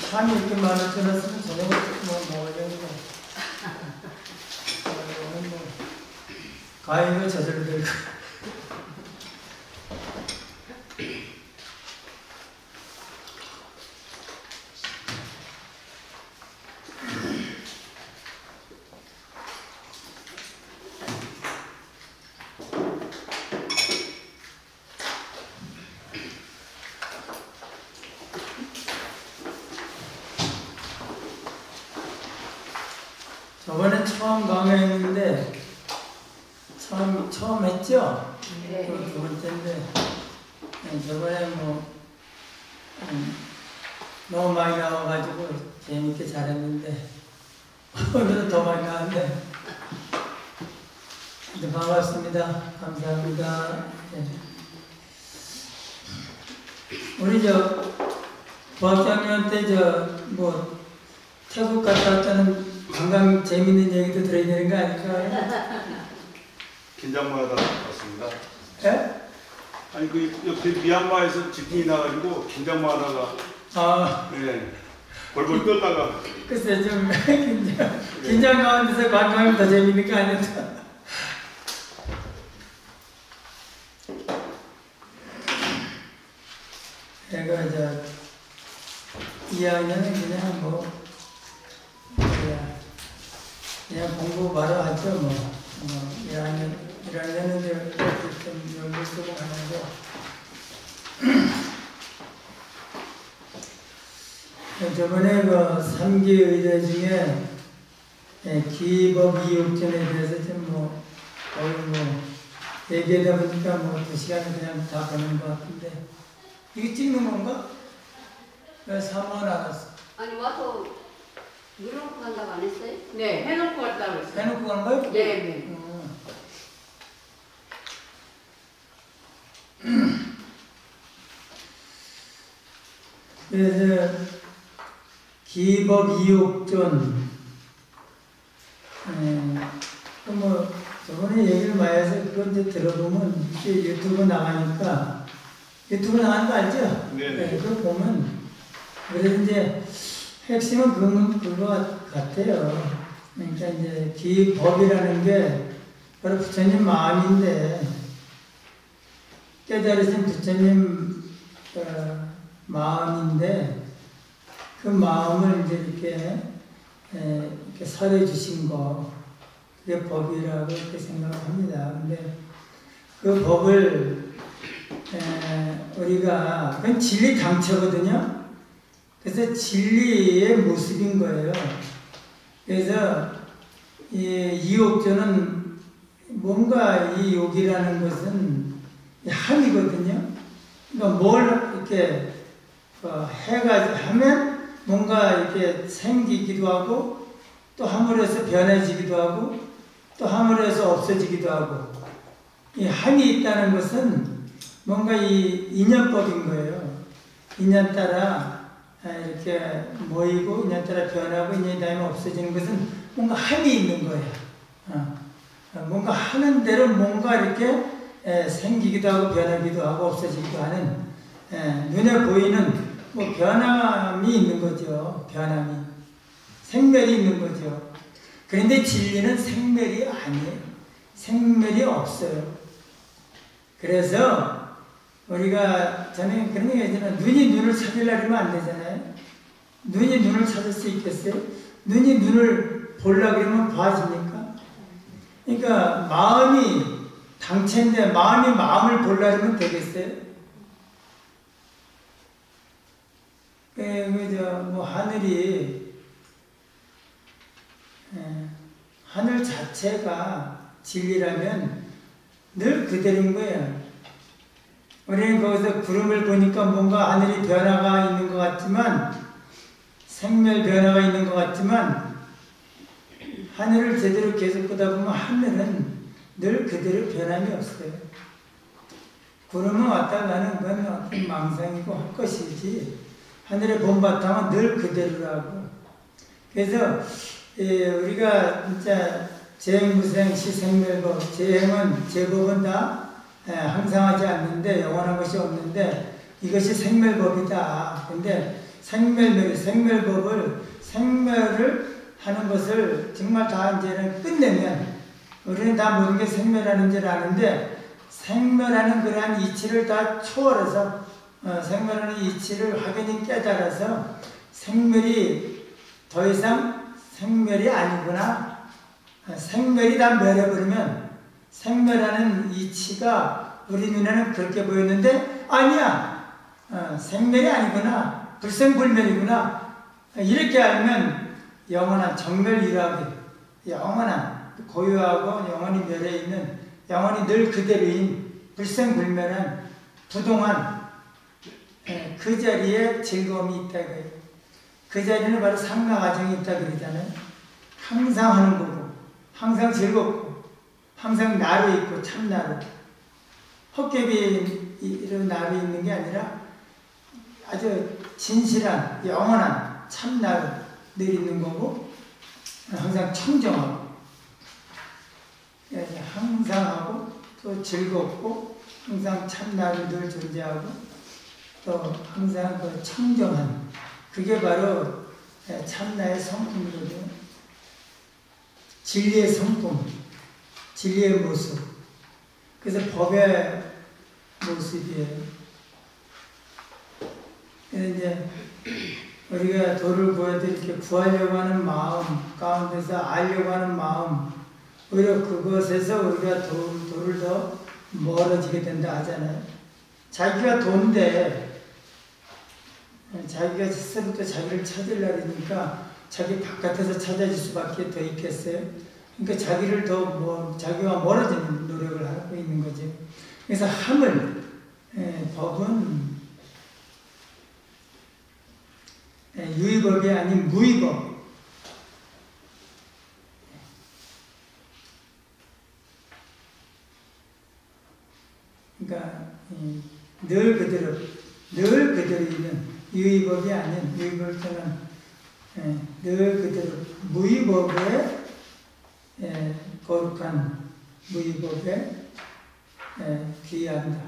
산이 이렇게 많아졌으면 저녁을 먹어야 되는데 오늘 뭐 과일도 저절로 되고 저번에 처음 강의했는데 처음 했죠? 네. 두 번째인데 저번에 뭐 너무 많이 나와가지고 재밌게 잘했는데 오늘은 더 많이 나왔는데 반갑습니다. 감사합니다. 네. 우리 부학장님한테 뭐 태국 갔다 왔다는 관광 재밌는 얘기도 들어야 되는 거 아닐까요? 긴장마다 왔습니다. 예? 아니 그 옆에 미얀마에서 지진이 나가지고 긴장마다가 아, 예. 벌벌 떨다가 글쎄 좀 긴장 가운데서 관광하면 더 재밌는 거 아니야? 내가 이제 2학년은 그냥 뭐 그냥 공부 바로 하죠 뭐 1학년은 이제 좀 연구 쓰고 하는데 저번에 그 3기 의대 중에 기법 이육전에 대해서 좀 거의 얘기하다 보니까 2시간을 그냥 다 보는 것 같은데 이게 찍는 건가? 왜 사모는 알았어? 아니 와서 누르고 간다고 안 했어요? 네, 해놓고 갔다고 했어요. 해놓고 간 거야? 네. 그래서 기법 이육전 저번에 얘기를 많이 해서 그거 이제 들어보면 이게 유튜브 나가니까 유튜브 나가는 거 알죠? 네네. 그거 보면 그래서 이제 핵심은 그거 같아요. 그러니까 이제 기법이라는 게 바로 부처님 마음인데 깨달으신 부처님 마음인데 그 마음을 이제 이렇게 설해 주신 거 그게 법이라고 이렇게 생각합니다. 근데 그 법을 우리가 그건 진리 당처거든요. 그래서 진리의 모습인 거예요. 그래서 이 욕조는 뭔가 이 욕이라는 것은 함이거든요. 그러니까 뭘 이렇게 하면 뭔가 이렇게 생기기도 하고 또 함으로 해서 변해지기도 하고 또 함으로 해서 없어지기도 하고 이 함이 있다는 것은 뭔가 이 인연법인 거예요. 인연 따라 이렇게 모이고 인연 따라 변하고 인연이 다음에 없어지는 것은 뭔가 함이 있는 거예요. 뭔가 하는 대로 뭔가 이렇게 생기기도 하고 변하기도 하고 없어지기도 하는 눈에 보이는 변함이 있는 거죠. 변함이 생멸이 있는 거죠. 그런데 진리는 생멸이 아니에요. 생멸이 없어요. 그래서 우리가 저는 그런 얘기 하잖아요. 눈이 눈을 찾으려면 안 되잖아요. 눈이 눈을 찾을 수 있겠어요? 눈이 눈을 보려고 그러면 봐집니까? 그러니까 마음이 당체인데 마음이 마음을 보려면 되겠어요? 하늘 자체가 진리라면 늘 그대로인 거예요. 우리는 거기서 구름을 보니까 뭔가 하늘이 변화가 있는 것 같지만 생멸 변화가 있는 것 같지만 하늘을 제대로 계속 보다 보면 하늘은 늘 그대로 변함이 없어요. 구름은 왔다 가는 건 어떤 망상이고 할 것이지 하늘의 본바탕은 늘 그대로라고. 그래서 우리가 진짜 재행무생 시생멸법, 재행은 제법은 다 항상하지 않는데 영원한 것이 없는데 이것이 생멸법이다. 근데 생멸법을 생멸을 하는 것을 정말 다 이제는 끝내면 우리는 다 모든 게 생멸하는 줄 아는데 생멸하는 그러한 이치를 다 초월해서 생멸하는 이치를 확연히 깨달아서 생멸이 더 이상 생멸이 아니구나. 생멸이 다 멸해버리면 생멸하는 이치가 우리 눈에는 그렇게 보였는데 아니야. 생멸이 아니구나. 불생불멸이구나. 이렇게 알면 영원한 정멸이라고 영원한 고유하고 영원히 멸해 있는 영원히 늘 그대로인 불생불멸한 부동한 그 자리에 즐거움이 있다. 그 자리는 바로 상가과정이 있다 그러잖아요. 항상 하는 거고 항상 즐겁고 항상 나로 있고 참나로 헛개비로 나로 있는 게 아니라 아주 진실한 영원한 참나로 늘 있는 거고 항상 청정하고 항상 하고 또 즐겁고 항상 참나로 늘 존재하고 또 항상 그 청정한 그게 바로 참나의 성품이거든요. 진리의 성품, 진리의 모습. 그래서 법의 모습이에요. 그래서 이제 우리가 도를 구해도 이렇게 구하려고 하는 마음 가운데서 알려고 하는 마음, 오히려 그것에서 우리가 도를 더 멀어지게 된다 하잖아요. 자기가 도인데 자기가 스스로 또 자기를 찾으려니까 자기 바깥에서 찾아질 수밖에 더 있겠어요. 그러니까 자기를 자기와 멀어지는 노력을 하고 있는 거죠. 그래서 함을 법은 유의법이 아닌 무의법. 그러니까 늘 그대로 있는 유의법이 아닌 유의법은 늘 그대로 무의법에 거룩한 무의법에 귀의한다.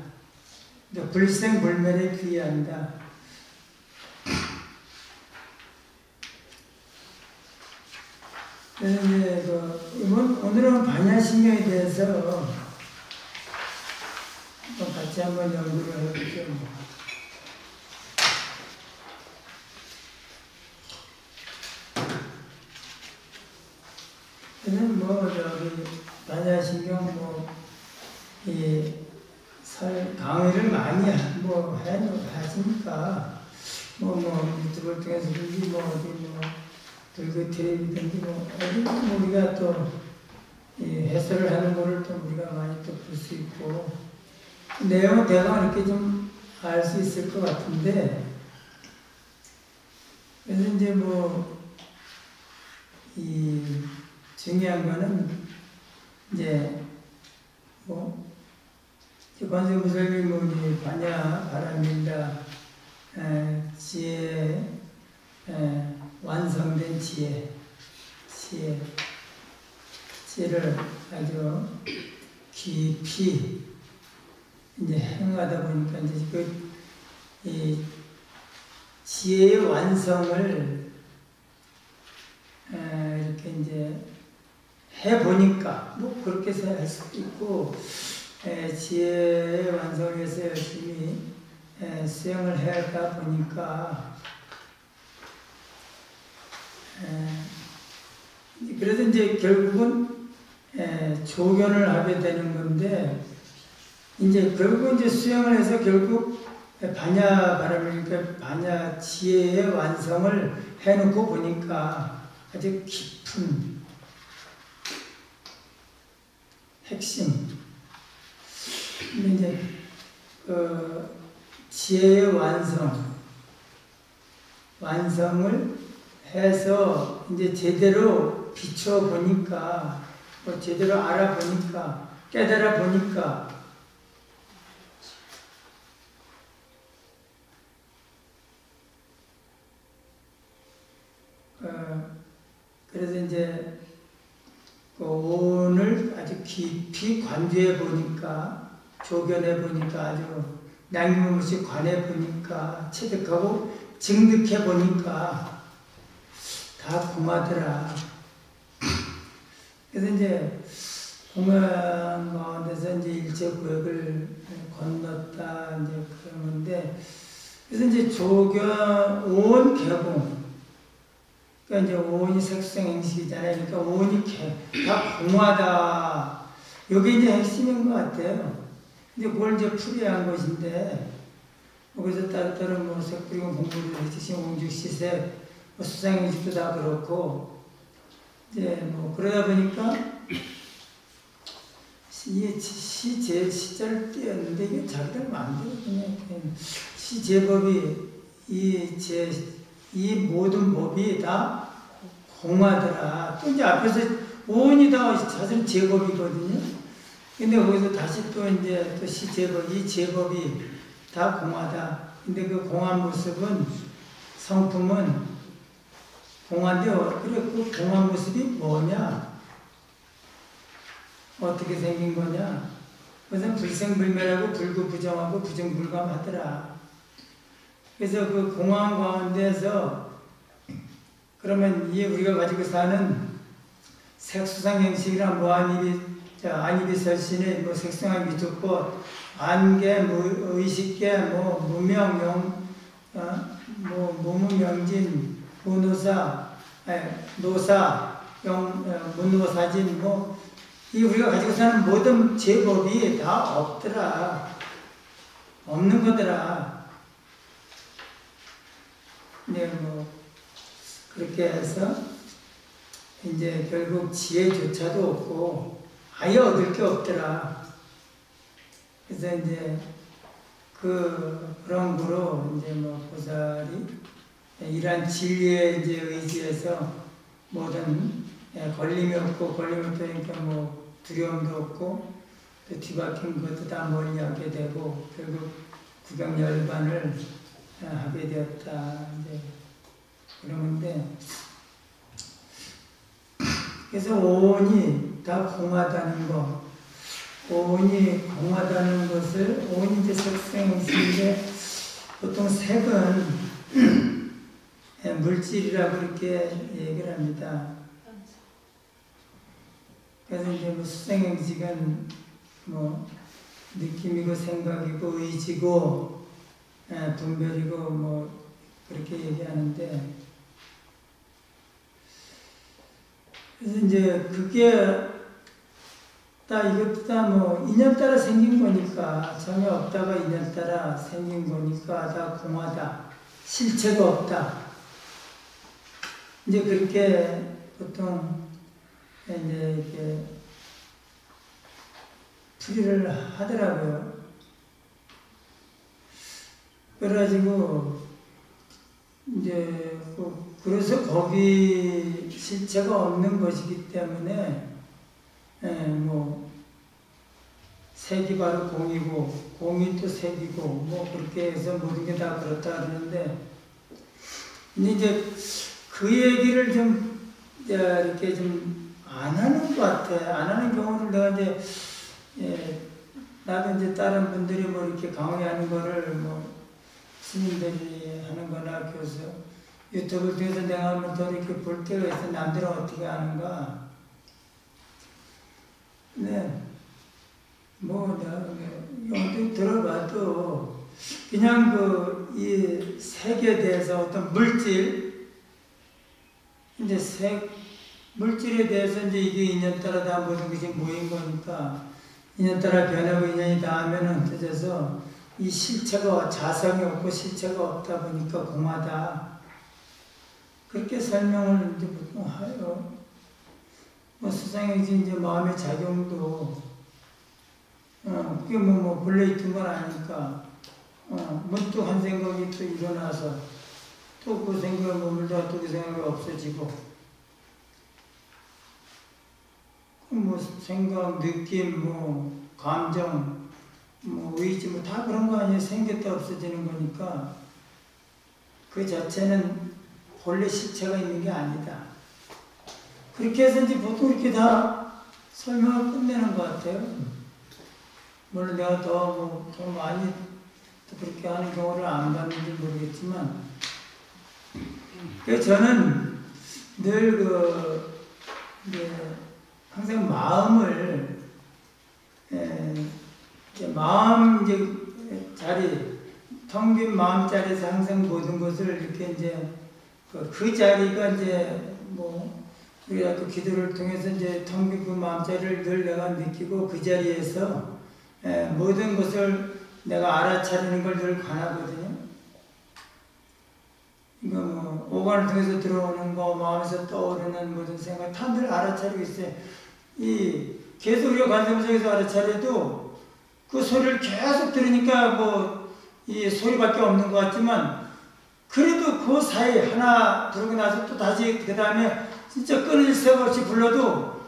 그러니까 불생불멸에 귀의한다. 그래서 이제 오늘은 반야신경에 대해서 같이 한번 연구를 해보죠. 저는 반야신경 강의를 많이 하시니까 유튜브를 통해서든지 그리고 텔레비든지 어디 우리가 또 해설을 하는 거를 또 우리가 많이 또 볼 수 있고 내용은 대강 이렇게 좀 알 수 있을 것 같은데, 그래서 이제 이 중요한 거는 이제 관세음보살님이 반야 바라밀다 지혜 완성된 지혜를 아주 깊이 이제 행하다 보니까 이제 이 지혜의 완성을 이렇게 이제 해 보니까 그렇게 할 수도 있고 지혜의 완성을 위해서 열심히 수행을 해야 보니까 그래서 이제 결국은 조견을 하게 되는 건데, 이제 결국은 이제 수행을 해서 결국 반야 바람이니까 반야 지혜의 완성을 해놓고 보니까 아주 깊은 핵심. 근데 이제 지혜의 완성을 해서 이제 제대로 비춰 보니까, 제대로 알아보니까, 깨달아 보니까, 그래서 이제 오온을 아주 깊이 관조해 보니까, 조견해 보니까, 아주 남김없이 관해 보니까, 체득하고 증득해 보니까 다 공하더라. 그래서 이제 공한 가운데서 이제 일체구역을 건넜다 이제 그런 건데, 그래서 이제 조견 오온 개공. 그러니까 이제 오온이 색수생 행식이잖아요. 그러니까 오온이 다 공하다. 이게 이제 핵심인 것 같아요. 근데 그걸 이제 풀이한 것인데, 거기서 따로따로 색불이고 공부를 해주신 공직시세, 수상행식도 다 그렇고, 이제 그러다 보니까 시자를 띄었는데 이게 자기들 마음대로 그냥 시제법이 이 모든 법이 다 공하더라. 또 이제 앞에서 오온이 다 사실 제법이거든요. 근데 거기서 다시 또 이제 또 시제법, 이 제법이 다 공하다. 근데 그 공한 모습은, 성품은 공한데, 그래, 그 공한 모습이 뭐냐? 어떻게 생긴 거냐? 그것은 불생불멸하고 불구부정하고 부정불감하더라. 그래서 그 공한 가운데서 그러면 이 우리가 가지고 사는 색수상 형식이나 뭐 안입이 설신의 뭐 색상의 미적법, 안계, 의식계, 뭐 무명, 뭐 무무명진, 무노사, 노사, 문노사진, 뭐 이 우리가 가지고 사는 모든 제법이 다 없더라. 없는 거더라. 근데 뭐 그렇게 해서 이제 결국 지혜조차도 없고 아예 얻을 게 없더라. 그래서 이제 그런 거로 이제 뭐 보살이 이러한 진리에 이제 의지해서 모든 걸림이 없고 걸림이 없으니까 뭐 두려움도 없고 또 뒤바뀐 것도 다 멀리하게 되고 결국 구경열반을 하게 되었다. 이제 그러는데 그래서 오온이 다 공하다는 거, 오온이 공하다는 것을 오온이 이제 색생인데 보통 색은 물질이라고 그렇게 얘기를 합니다. 그래서 이제 뭐 수생행식은 뭐 느낌이고 생각이고 의지고 분별이고 뭐 그렇게 얘기하는데 그래서 이제 그게 다 이것도 다 뭐 인연 따라 생긴 거니까 전혀 없다가 인연 따라 생긴 거니까 다 공하다 실체가 없다 이제 그렇게 보통 이제 이렇게 풀이를 하더라고요. 그래가지고 이제 그래서 거기 실체가 없는 것이기 때문에 뭐 색이 바로 공이고 공이 또 색이고 뭐 그렇게 해서 모든 게 다 그렇다 그러는데 이제 그 얘기를 좀 이렇게 좀 안 하는 것 같아. 안 하는 경우를 내가 이제 나도 이제 다른 분들이 뭐 이렇게 강의하는 거를 뭐 스님들이 하는 거나 교수 유튜브를 통해서 내가 한번 더 이렇게 볼 때가 있어. 남들은 어떻게 하는가. 근데 뭐 내가 영도 들어봐도 그냥 이 색에 대해서 어떤 물질 이제 물질에 대해서 이제 이게 인연 따라 다 모든 것이 모인 거니까 인연 따라 변하고 인연이 닿으면은 흩어져서 이 실체가 자성이 없고 실체가 없다 보니까 공하다. 그렇게 설명을 이제 보통 하요. 뭐 수상행시 이제 마음의 작용도 그게 뭐 본래 있던 건 아니까 문득 한 생각이 또 일어나서 또 그 생각에 머물다가 또 그 생각이 없어지고 뭐 생각, 느낌, 뭐 감정, 뭐 의지 뭐 다 그런 거 아니에요. 생겼다 없어지는 거니까 그 자체는 본래 실체가 있는 게 아니다. 그렇게 해서 이제 보통 이렇게 다 설명을 끝내는 것 같아요. 물론 내가 더 많이 또 그렇게 하는 경우를 안 봤는지 모르겠지만 그래서 저는 늘 항상 마음을 마음 자리 텅 빈 마음 자리에서 항상 모든 것을 이렇게 이제 그 자리가 이제 뭐 우리가 그 기도를 통해서 이제 텅 빈 그 마음 자리를 늘 내가 느끼고 그 자리에서 모든 것을 내가 알아차리는 걸 늘 관하거든요. 이거 뭐 오간을 통해서 들어오는 거 마음에서 떠오르는 모든 생각 다 늘 알아차리고 있어요. 계속 우리가 관세음성에서 알아차려도 그 소리를 계속 들으니까 뭐 이 소리밖에 없는 것 같지만 그래도 그 사이 하나 부르고 나서 또 다시 그 다음에 진짜 끊을 새 없이 불러도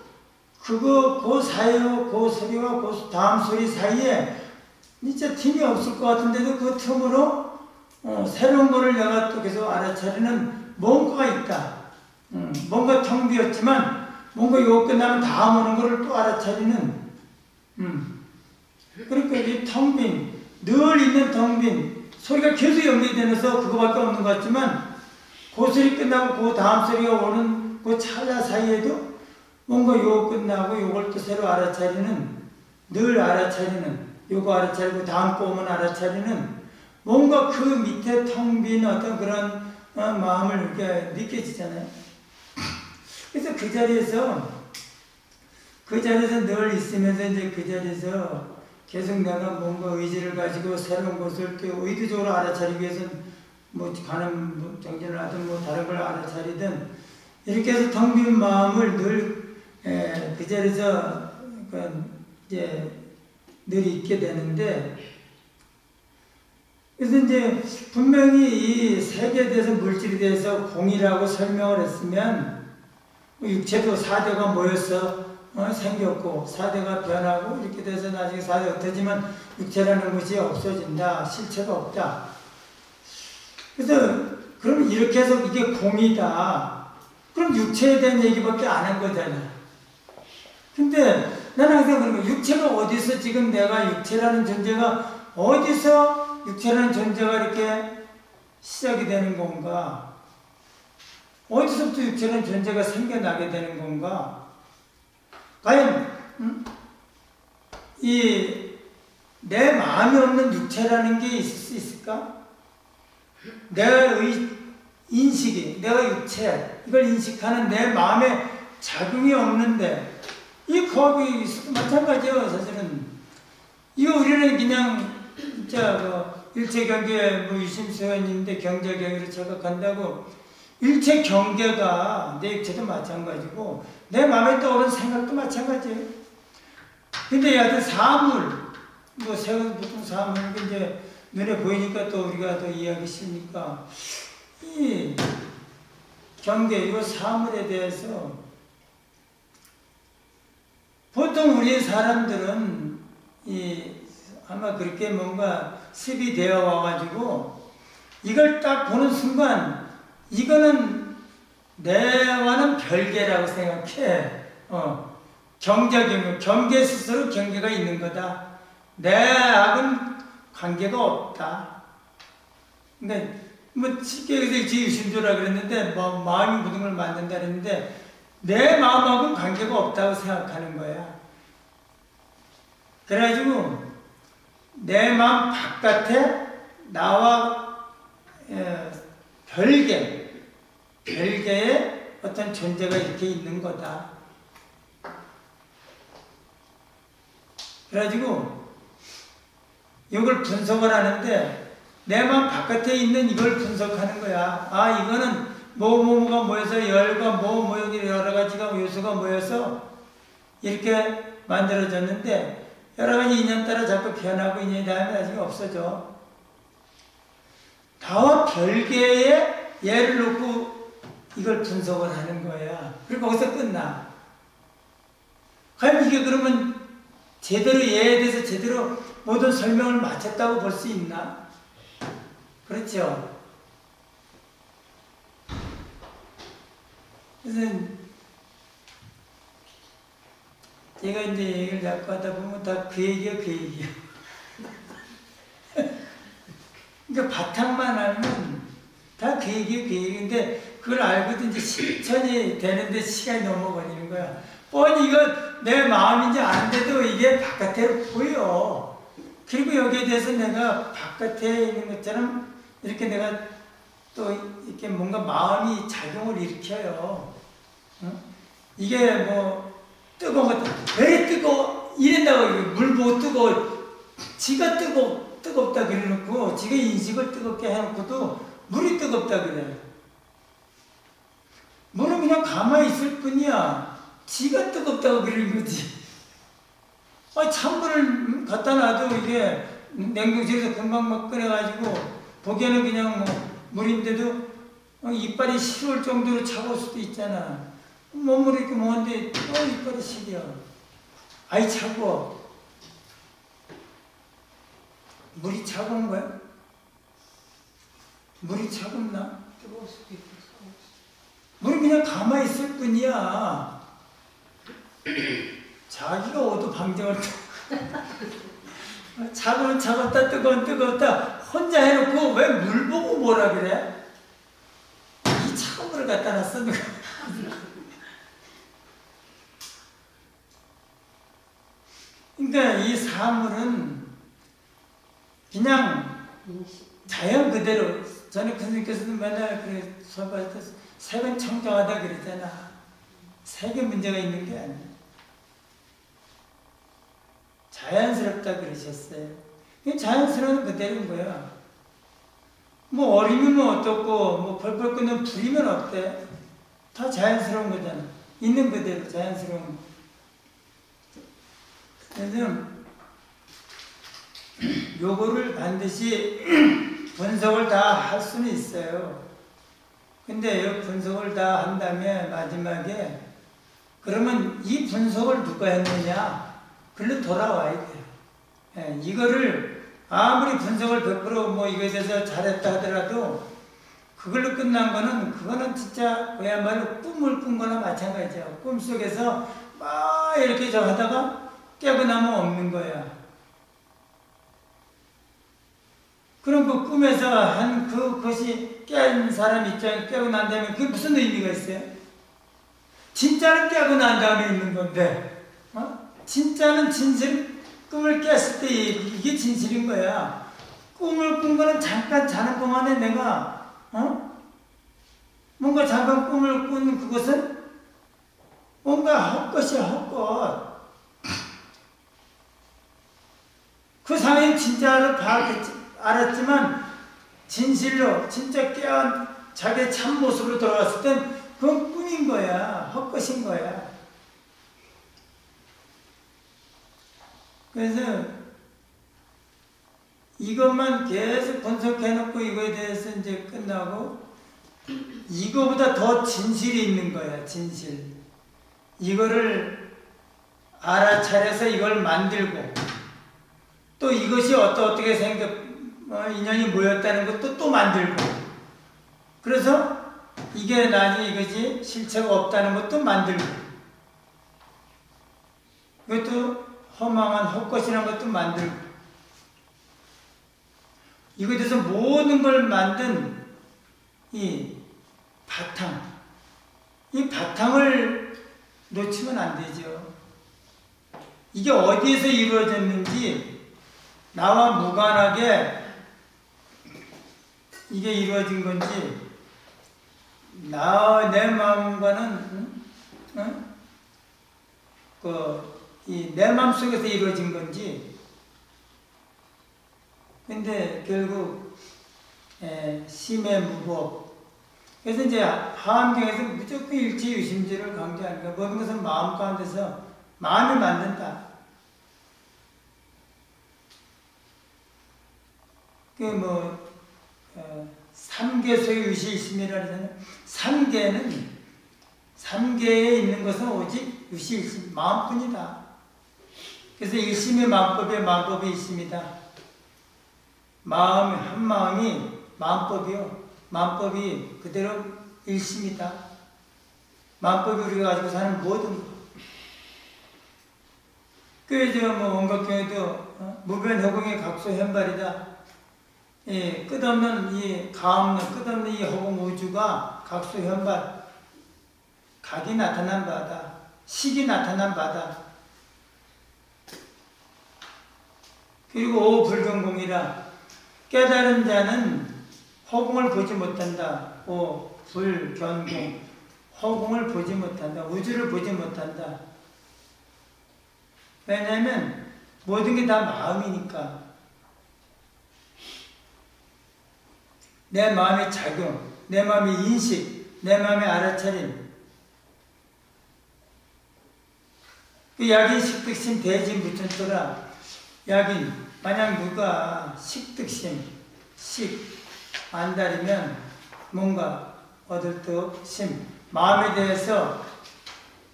그 사이와 그 소리와 그 다음 소리 사이에 진짜 틈이 없을 것 같은데도 그 틈으로 새로운 거를 내가 또 계속 알아차리는 뭔가가 있다. 뭔가 텅 비었지만 뭔가 이거 끝나면 다음 오는 거를 또 알아차리는 그러니까 이 텅 빈, 늘 있는 텅 빈 소리가 계속 연결되면서 그거밖에 없는 것 같지만 그 소리 끝나고 그 다음 소리가 오는 그 찰나 사이에도 뭔가 요거 끝나고 요걸 또 새로 알아차리는, 늘 알아차리는, 요거 알아차리고 다음 거 오면 알아차리는 뭔가 그 밑에 텅 빈 어떤 그런 마음을 이렇게 느껴지잖아요. 그래서 그 자리에서 늘 있으면서 이제 그 자리에서 계속 내가 뭔가 의지를 가지고 새로운 것을 또 의도적으로 알아차리기 위해서 뭐 가는 정진을 하든 뭐 다른 걸 알아차리든 이렇게 해서 텅 빈 마음을 늘 그 자리에서 이제 늘 있게 되는데, 그래서 이제 분명히 이 세계에 대해서 물질에 대해서 공이라고 설명을 했으면 육체도 4대가 모여서 생겼고 4대가 변하고 이렇게 돼서 나중에 4대 흩어지면 육체라는 것이 없어진다. 실체가 없다. 그래서 그럼 이렇게 해서 이게 공이다. 그럼 육체에 대한 얘기밖에 안 한 거잖아. 근데 나는 항상 그런 거야. 육체가 어디서 지금 내가 육체라는 존재가 어디서 육체라는 존재가 이렇게 시작이 되는 건가? 어디서부터 육체라는 존재가 생겨나게 되는 건가? 과연 내 마음이 없는 육체라는 게 있을 수 있을까? 내가 인식이, 내가 육체, 이걸 인식하는 내 마음에 작용이 없는데 이 거기 있어도 마찬가지예요. 사실은 이거 우리는 그냥 진짜 일체 경계 유심수연인데 경제 경계로 착각한다고 일체 경계가 내 육체도 마찬가지고 내 마음에 떠오르는 생각도 마찬가지예요. 근데 여하튼 사물, 보통 사물 이제 눈에 보이니까 또 우리가 더 이해하기 쉬우니까 이 경계, 이 사물에 대해서 보통 우리 사람들은 아마 그렇게 뭔가 습이 되어 와가지고 이걸 딱 보는 순간 이거는 내와는 별개라고 생각해. 경계 스스로 경계가 있는 거다. 내하고는 관계가 없다. 그러니까 쉽게 얘기해서 지유심조라 그랬는데 마음이 모든 걸 만든다 그랬는데 내 마음하고는 관계가 없다고 생각하는 거야. 그래가지고 내 마음 바깥에 나와 별개의 어떤 존재가 이렇게 있는 거다. 그래가지고 이걸 분석을 하는데 내 마음 바깥에 있는 이걸 분석하는 거야. 아, 이거는 뭐가 모여서 열과 여러 가지가 요소가 모여서 이렇게 만들어졌는데 여러 가지 인연 따라 자꾸 변하고 인연이 다음에 나중에 없어져. 나와 별개의 예를 놓고 이걸 분석을 하는 거야. 그리고 거기서 끝나. 과연 이게 그러면 제대로 예에 대해서 제대로 모든 설명을 마쳤다고 볼 수 있나? 그렇죠? 그래서 제가 이제 얘기를 자꾸 하다 보면 다 그 얘기야. 그러니까 바탕만 알면 다 그 얘기인데 그걸 알고도 이제 실천이 되는데 시간이 넘어버리는 거야. 뻔히 이거 내 마음인지 아는데도 이게 바깥에 보여. 그리고 여기에 대해서 내가 바깥에 있는 것처럼 이렇게 내가 또 이렇게 뭔가 마음이 작용을 일으켜요. 이게 뭐 뜨거운 것, 왜 뜨거워? 이런다고 물 보고 뜨거워. 지가 뜨겁다 그래놓고 지가 인식을 뜨겁게 해놓고도 물이 뜨겁다 그래. 물은 그냥 가만히 있을 뿐이야. 지가 뜨겁다고 그러는 거지. 찬물을 갖다 놔도 이게 냉동실에서 금방 막 끓여가지고 보기에는 그냥 물인데도 이빨이 시려울 정도로 차가울 수도 있잖아. 몸으로 이렇게 먹는데 이빨이 시려. 아이 차가워. 물이 차가운 거야? 물이 차갑나? 뜨거울 수도 있고. 물이 그냥 가만히 있을 뿐이야. 자기가 어두 방정을 차가운 차갑다 뜨거운 뜨겁다 혼자 해놓고 왜 물 보고 뭐라 그래? 사물을 갖다 놨어 누가. 그러니까 이 사물은 그냥 자연 그대로. 전에 교수님께서도 맨날 그래 수업할 때 색은 청정하다 그랬잖아. 색에 문제가 있는 게 아니야. 자연스럽다 그러셨어요. 자연스러운 그대로인 거야. 뭐 어리면 어떻고 뭐 펄펄 끓는 불이면 어때? 다 자연스러운 거잖아. 있는 그대로 자연스러운 거. 그래서 요거를 반드시 분석을 다 할 수는 있어요. 근데 이 분석을 다 한 다음에 마지막에 그러면 이 분석을 누가 했느냐? 글로 돌아와야 돼요. 예, 이거를 아무리 분석을 100%뭐 이거에 대해서 잘했다 하더라도 그걸로 끝난 거는 그거는 진짜 그야말로 꿈을 꾼 거나 마찬가지야. 꿈속에서 막 이렇게 저 하다가 깨고 나면 없는 거야. 그럼 그 꿈에서 한 그것이 깬 사람 입장에 깨고 난 다음에 그게 무슨 의미가 있어요? 진짜는 깨고 난 다음에 있는 건데, 진짜는 진실, 꿈을 깼을 때 이게 진실인 거야. 꿈을 꾼 거는 잠깐 자는 동안에 내가, 뭔가 잠깐 꿈을 꾼 그것은 뭔가 헛것이야, 헛것. 그 상황이 진짜를 알았지만 진실로 진짜 깨어난 자기의 참모습으로 돌아갔을 땐 그건 꿈인 거야. 헛것인 거야. 그래서 이것만 계속 분석해놓고 이거에 대해서 이제 끝나고 이거보다 더 진실이 있는 거야. 진실. 이거를 알아차려서 이걸 만들고 또 이것이 어떻게 인연이 모였다는 것도 또 만들고 그래서 이게 나중에 이것이 실체가 없다는 것도 만들고 이것도 허망한 헛것이라는 것도 만들고 이거에 대해서 모든 걸 만든 이 바탕 이 바탕을 놓치면 안 되죠. 이게 어디에서 이루어졌는지 나와 무관하게 이게 이루어진 건지 내 마음과는 내 마음 속에서 이루어진 건지 근데 결국 심의 무법 그래서 이제 하암경에서 무조건 일체유심주를 강조하는 거야. 모든 것은 마음 가운데서 마음이 만든다. 삼계소의 유시일심이라 그러잖아요. 삼계에 있는 것은 오직 유시일심, 마음뿐이다. 그래서 일심의 마음법이 일심이다. 한 마음이 마음법이요. 마음법이 그대로 일심이다. 마음법이 우리가 가지고 사는 모든 것. 원각경에도 무변허공의 각소현발이다. 끝없는 이 가없는 끝없는 이 허공 우주가 각소현발 각이 나타난 바다 식이 나타난 바다 그리고 오불경공이라 깨달은 자는 허공을 보지 못한다. 오불견공 허공을 보지 못한다. 우주를 보지 못한다. 왜냐하면 모든 게 다 마음이니까 내 마음의 작용, 내 마음의 인식, 내 마음의 알아차림. 그 약인 식득심 대진 무천토라. 약인 만약 누가 식득심, 안달이면 뭔가 얻을 득심 마음에 대해서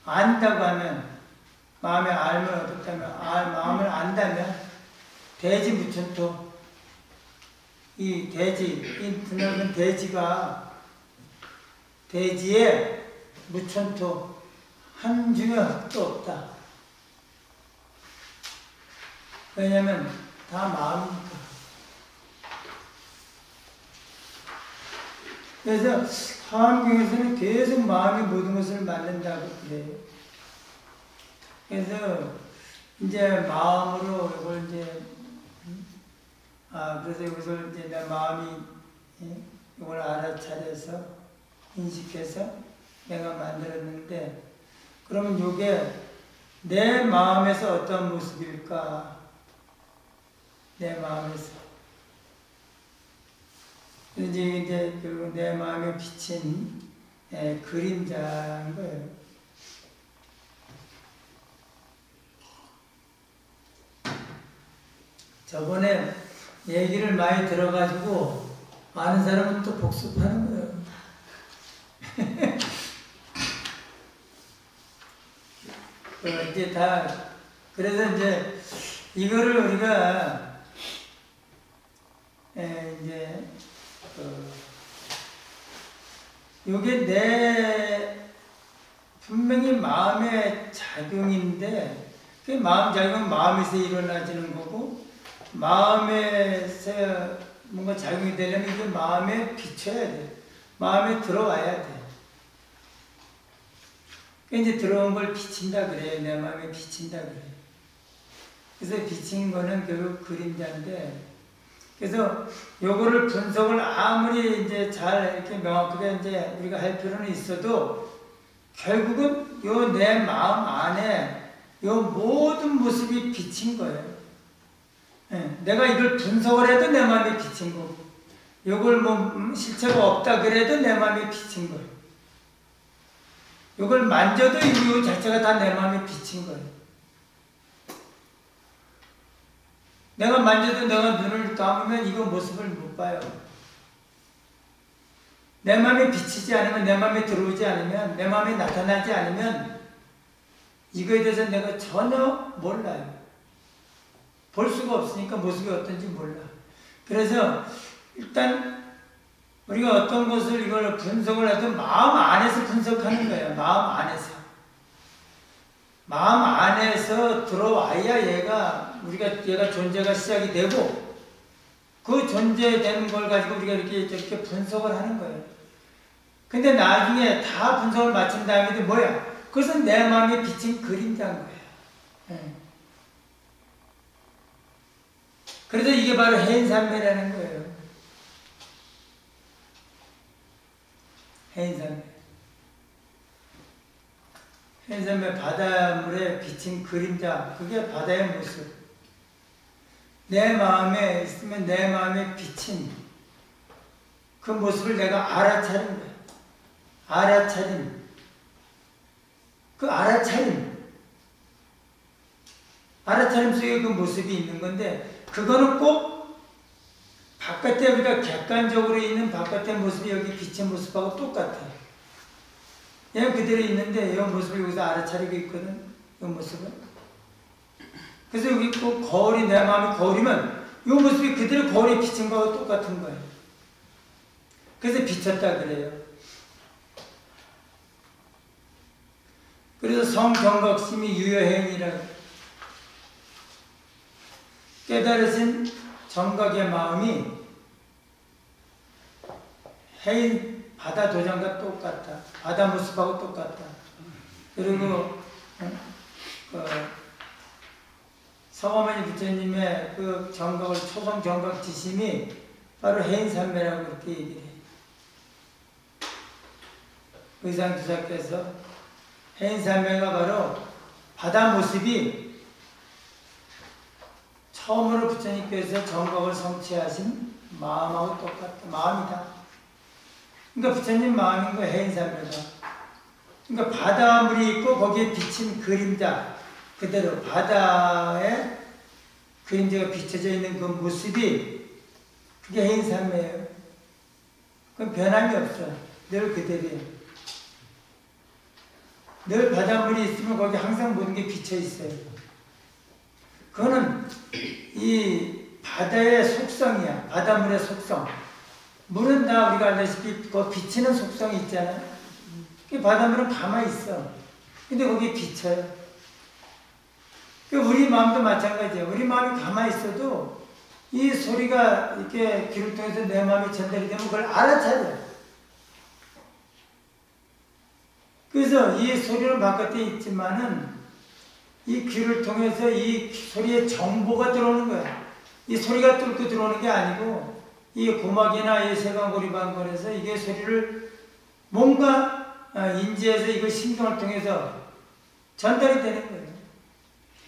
안다고 하면 마음의 알을 얻었다면 마음을 안다면 대지 무천토 이 드넓은 대지가 대지에 무천토 한 줌의 흙도 없다. 왜냐면 다 마음이니까. 그래서 사안경에서는 계속 마음이 모든 것을 만든다고 그래요. 그래서 이제 마음으로 이걸 이제 그래서 이것을 이제 내 마음이 이걸 알아차려서 인식해서 내가 만들었는데, 그러면 이게 내 마음에서 어떤 모습일까? 내 마음에서. 이제 결국 내 마음에 비친 그림자인 거예요. 저번에 얘기를 많이 들어가지고 많은 사람은 또 복습하는 거예요. 이제 그래서 이제 이거를 우리가 이제 요게 분명히 마음의 작용인데, 그 마음 작용은 마음에서 일어나지는 거고, 마음에서 뭔가 작용이 되려면 이게 마음에 비춰야 돼. 마음에 들어와야 돼. 이제 들어온 걸 비친다 그래요. 내 마음에 비친다 그래요. 그래서 비친 거는 결국 그림자인데, 그래서 요거를 분석을 아무리 이제 잘 이렇게 명확하게 이제 우리가 할 필요는 있어도, 결국은 요 내 마음 안에 요 모든 모습이 비친 거예요. 내가 이걸 분석을 해도 내 마음에 비친 거고, 요걸 뭐 실체가 없다 그래도 내 마음에 비친 거예요. 요걸 만져도 이 자체가 다 내 마음에 비친 거예요. 내가 만져도 내가 눈을 감으면 이거 모습을 못 봐요. 내 마음에 비치지 않으면, 내 마음에 들어오지 않으면, 내 마음에 나타나지 않으면 이거에 대해서 내가 전혀 몰라요. 볼 수가 없으니까 모습이 어떤지 몰라. 그래서 일단 우리가 어떤 것을 이걸 분석을 해도 마음 안에서 분석하는 거예요. 마음 안에서. 마음 안에서 들어와야 얘가 존재가 시작이 되고, 그 존재되는 걸 가지고 우리가 이렇게 분석을 하는 거예요. 근데 나중에 다 분석을 마친 다음에 뭐야? 그것은 내 마음에 비친 그림자인 거예요. 그래서 이게 바로 해인산매라는 거예요. 해인산매. 해인산매, 바닷물에 비친 그림자, 그게 바다의 모습. 내 마음에 있으면 내 마음에 비친 그 모습을 내가 알아차린 거예요. 알아차림. 그 알아차림 속에 그 모습이 있는 건데, 그거는 꼭 바깥에 우리가 객관적으로 있는 바깥의 모습이 여기 빛의 모습하고 똑같아요. 얘는 그대로 있는데 이 모습을 여기서 알아차리고 있거든. 이 모습은. 그래서 여기 꼭 거울이, 내 마음이 거울이면 이 모습이 그대로 거울에 비친 거하고 똑같은 거예요. 그래서 비쳤다 그래요. 그래서 성경각심이 유효행위라고. 깨달으신 정각의 마음이 해인 바다 도장과 똑같다. 바다 모습하고 똑같다. 그리고 성어머니 부처님의 그 정각을, 초성 정각 지심이 바로 해인산매라고 그렇게 얘기를 해요. 의상주사께서 해인산매가 바로 바다 모습이 처음으로 부처님께서 정각을 성취하신 마음하고 똑같다. 마음이다. 그러니까 부처님 마음인 거예요. 해인산매가. 그러니까 바닷물이 있고 거기에 비친 그림자, 그대로 바다에 그림자가 비춰져 있는 그 모습이, 그게 해인산매예요. 그건 변함이 없어. 늘 그대로예요. 늘 바닷물이 있으면 거기 항상 모든 게 비쳐 있어요. 그거는 이 바다의 속성이야. 바닷물의 속성. 물은 다 우리가 알다시피 그 비치는 속성이 있잖아요. 그 바닷물은 가만히 있어. 근데 거기에 비쳐요. 우리 마음도 마찬가지예요. 우리 마음이 가만히 있어도 이 소리가 이렇게 귀를 통해서 내 마음에 전달이 되면 그걸 알아차려요. 그래서 이 소리는 바깥에 있지만은 이 귀를 통해서 이 소리의 정보가 들어오는 거야. 이 소리가 뚫고 들어오는 게 아니고 이 고막이나 이 세관고리반골에서 이게 소리를 뭔가 인지해서 이거 신경을 통해서 전달이 되는 거예요.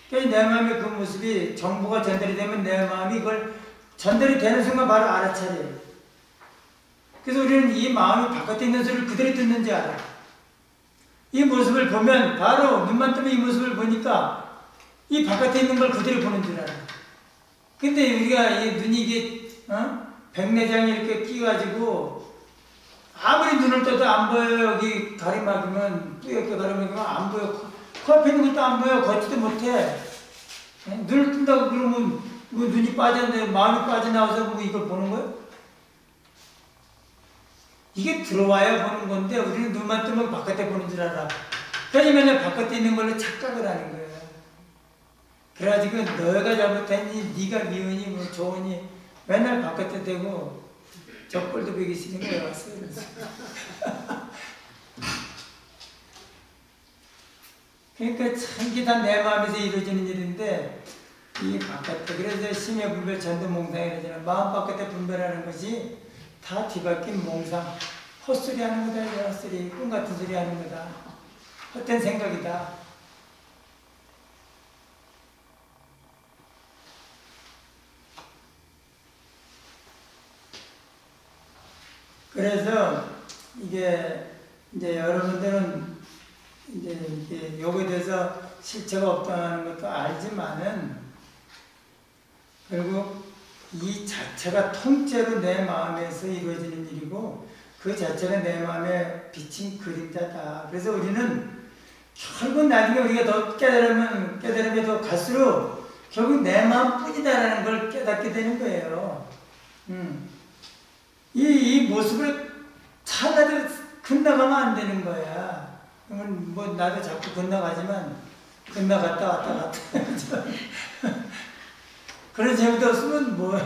그러니까 내 마음의 그 모습이 정보가 전달이 되면 내 마음이 이걸 전달이 되는 순간 바로 알아차려요. 그래서 우리는 이 마음이 바깥에 있는 소리를 그대로 듣는지 알아. 이 모습을 보면 바로 눈만 뜨면 이 모습을 보니까 이 바깥에 있는 걸 그대로 보는 줄 알아. 근데 우리가 이 눈이 이게 백내장이 이렇게 끼가지고 아무리 눈을 떠도 안 보여. 여기 가리막이면 뿌옇게 가리막이면 안 보여. 코앞에 있는 것도 안 보여. 걷지도 못해. 눈을 뜬다고 그러면 뭐 눈이 빠졌는데 마음이 빠져나와서 뭐 이걸 보는 거야? 이게 들어와야 보는 건데 우리는 눈만 뜨면 바깥에 보는 줄 알아. 그러니 맨날 바깥에 있는 걸로 착각을 하는 거야. 그래가지고 너가 잘못했니, 네가 미우니, 뭐 좋으니 맨날 바깥에 대고 적골도 보기 싫은 거야. 왔어요. 그러니까 참 이게 다 내 마음에서 이루어지는 일인데 이 바깥에 그래서 심의 분별 전도 몽상이라잖아. 마음 바깥에 분별하는 것이 다 뒤바뀐 몽상, 헛소리 하는 거다. 헛소리, 꿈 같은 소리 하는 거다. 헛된 생각이다. 그래서 이게 이제 여러분들은 이제 이게 요거에 대해서 실체가 없다는 것도 알지만은 결국 이 자체가 통째로 내 마음에서 이루어지는 일이고 그 자체가 내 마음에 비친 그림자다. 그래서 우리는 결국 나중에 우리가 더 깨달음에 더 갈수록 결국 내 마음뿐이다라는 걸 깨닫게 되는 거예요. 이 모습을 찾아도 건너가면 안 되는 거야. 그러면 뭐 나도 자꾸 건너가지만 건너갔다 왔다 갔다 그런 재미도 없으면 뭐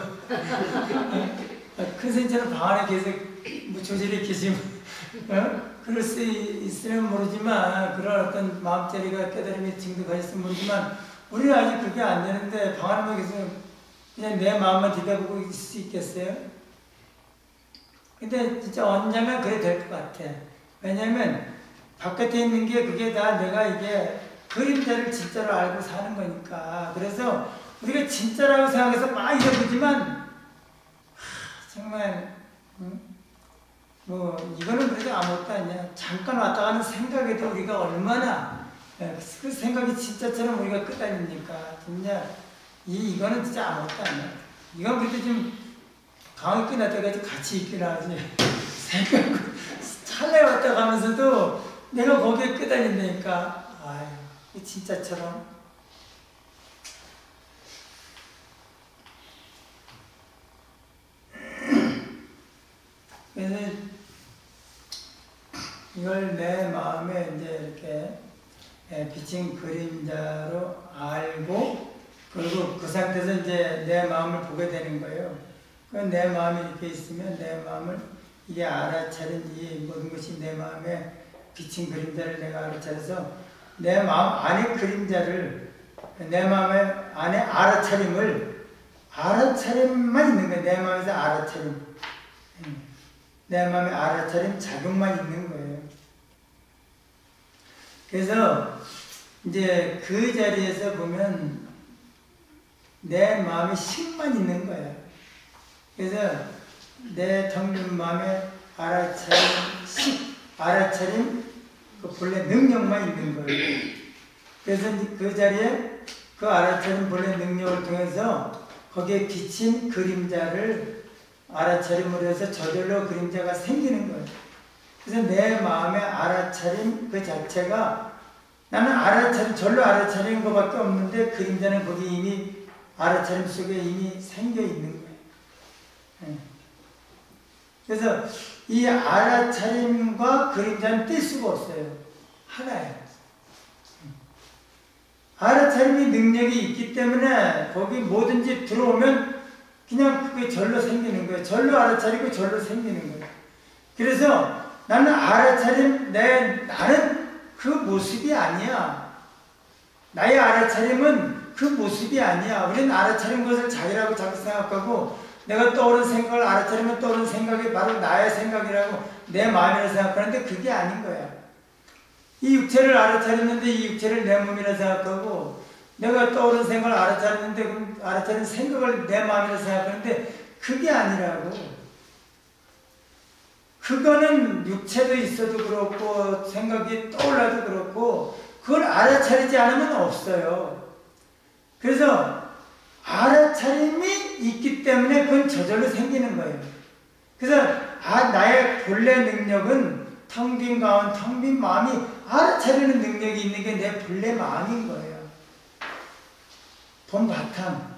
큰 선생님처럼 방 안에 계속 뭐 조절이 계시면 그럴 수 있으면 모르지만 그런 어떤 마음자리가 깨달음의 징도가 있으면 모르지만 우리는 아직 그게 안 되는데 방 안에만 계속 그냥 내 마음만 뒤다보고 있을 수 있겠어요? 근데 진짜 언젠가 그래 될 것 같아. 왜냐면 바깥에 있는 게 그게 다 내가 이게 그림자를 진짜로 알고 사는 거니까. 그래서 우리가 진짜라고 생각해서 막 이러보지만 정말 뭐 이거는 그래도 아무것도 아니야. 잠깐 왔다 가는 생각에도 우리가 얼마나 그 생각이 진짜처럼 우리가 끄달립니까. 진짜 이거는 진짜 아무것도 아니야. 이건 그래도 좀 강이 끝날 때까지 같이 있긴 하지. 생각 찰나에 왔다 가면서도 내가 거기에 끄달린다니까. 아유, 진짜처럼. 그래서 이걸 내 마음에 이제 이렇게 비친 그림자로 알고 그리고 그 상태에서 이제 내 마음을 보게 되는 거예요. 내 마음이 이렇게 있으면 내 마음을 이게 알아차린 이 모든 것이 내 마음에 비친 그림자를 내가 알아차려서 내 마음 안에 그림자를 내 마음에 안에 알아차림만 있는 거예요. 내 마음에서 알아차림. 내 마음에 알아차림 작용만 있는 거예요. 그래서 이제 그 자리에서 보면 내 마음에 식만 있는 거예요. 그래서 내 텅빈 마음에 알아차림 그 본래 능력만 있는 거예요. 그래서 그 자리에 그 알아차림 본래 능력을 통해서 거기에 비친 그림자를 알아차림으로 해서 저절로 그림자가 생기는 거예요. 그래서 내 마음의 알아차림 그 자체가 나는 절로 알아차리는 것밖에 없는데 그림자는 거기 이미 알아차림 속에 이미 생겨 있는 거예요. 그래서 이 알아차림과 그림자는 뗄 수가 없어요. 하나예요. 알아차림의 능력이 있기 때문에 거기 뭐든지 들어오면 그냥 그게 절로 생기는 거예요. 절로 알아차리고 절로 생기는 거예요. 그래서 나는 알아차림, 나는 그 모습이 아니야. 나의 알아차림은 그 모습이 아니야. 우리는 알아차린 것을 자기라고 자꾸 생각하고, 내가 떠오른 생각을 알아차리면 떠오른 생각이 바로 나의 생각이라고 내 마음이라고 생각하는데 그게 아닌 거야. 이 육체를 알아차렸는데 이 육체를 내 몸이라 생각하고, 내가 떠오른 생각을 알아차렸는데 그 알아차린 생각을 내 마음이라 생각하는데 그게 아니라고. 그거는 육체도 있어도 그렇고 생각이 떠올라도 그렇고 그걸 알아차리지 않으면 없어요. 그래서 알아차림이 있기 때문에 그건 저절로 생기는 거예요. 그래서 나의 본래 능력은 텅 빈 가운 텅 빈 마음이 알아차리는 능력이 있는 게 내 본래 마음인 거예요. 본 바탕.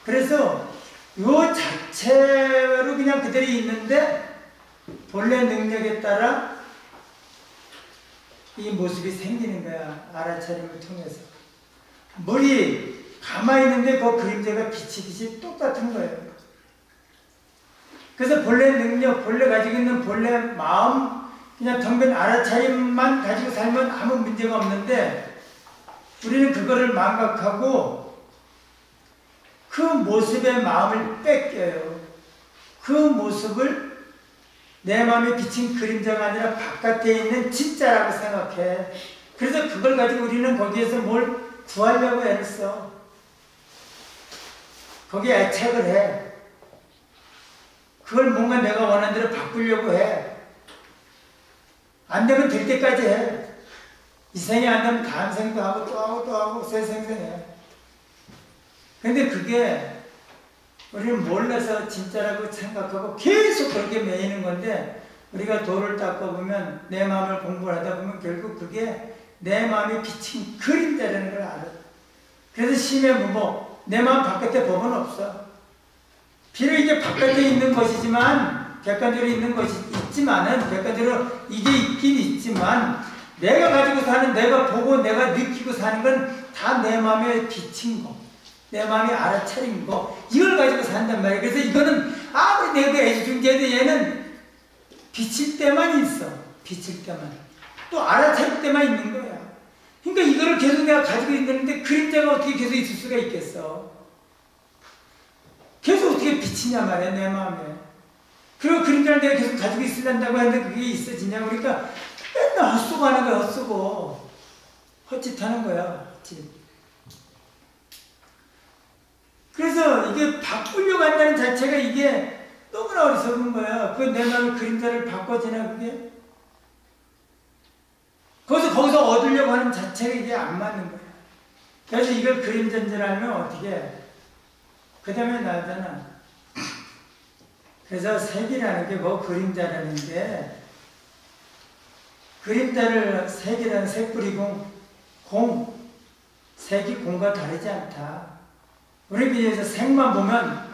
그래서 요 자체로 그냥 그대로 있는데 본래 능력에 따라 이 모습이 생기는 거야. 알아차림을 통해서. 머리 가만히 있는데 그 그림자가 비치듯이 똑같은 거예요. 그래서 본래 능력, 본래 가지고 있는 본래 마음, 그냥 텅빈 알아차림만 가지고 살면 아무 문제가 없는데 우리는 그거를 망각하고 그 모습의 마음을 뺏겨요. 그 모습을 내 마음에 비친 그림자가 아니라 바깥에 있는 진짜라고 생각해. 그래서 그걸 가지고 우리는 거기에서 뭘 구하려고 애를 써. 거기에 애착을 해. 그걸 뭔가 내가 원하는 대로 바꾸려고 해. 안 되면 될 때까지 해. 이 생이 안 되면 다음 생도 하고 또 하고 또 하고 새 생생해. 근데 그게 우리는 몰라서 진짜라고 생각하고 계속 그렇게 매이는 건데, 우리가 도를 닦아보면 내 마음을 공부를 하다 보면 결국 그게 내 마음이 비친 그림자라는 걸 알아. 그래서 심의 무복, 내 마음 바깥에 법은 없어. 비록 이게 바깥에 있는 것이지만, 객관적으로 있는 것이 있지만은, 객관적으로 이게 있긴 있지만, 내가 가지고 사는, 내가 보고 내가 느끼고 사는 건 다 내 마음에 비친 거, 내 마음이 알아차린 거, 이걸 가지고 산단 말이에요. 그래서 이거는 아무리 내가 애지중지해도 얘는 비칠 때만 있어. 비칠 때만. 또 알아차릴 때만 있는 거야. 그러니까 이거를 계속 내가 가지고 있는데 그림자가 어떻게 계속 있을 수가 있겠어. 계속 어떻게 비치냐 말이야, 내 마음에. 그리고 그림자를 내가 계속 가지고 있으려고 하는데 그게 있어지냐. 그러니까 맨날 헛수고 하는 거야, 헛수고. 헛짓하는 거야, 헛짓. 그래서 이게 바꾸려고 한다는 자체가 이게 너무나 어리석은 거야. 그 내 마음의 그림자를 바꿔지나 그게? 거기서 얻으려고 하는 자체가 이게 안 맞는 거야. 그래서 이걸 그림자인 줄 알면 어떻게 해? 그 다음에 나잖아. 그래서 색이라는 게 뭐 그림자라는 게, 그림자를 색이라는 색뿌리공, 색이 공과 다르지 않다. 우리 비해서 색만 보면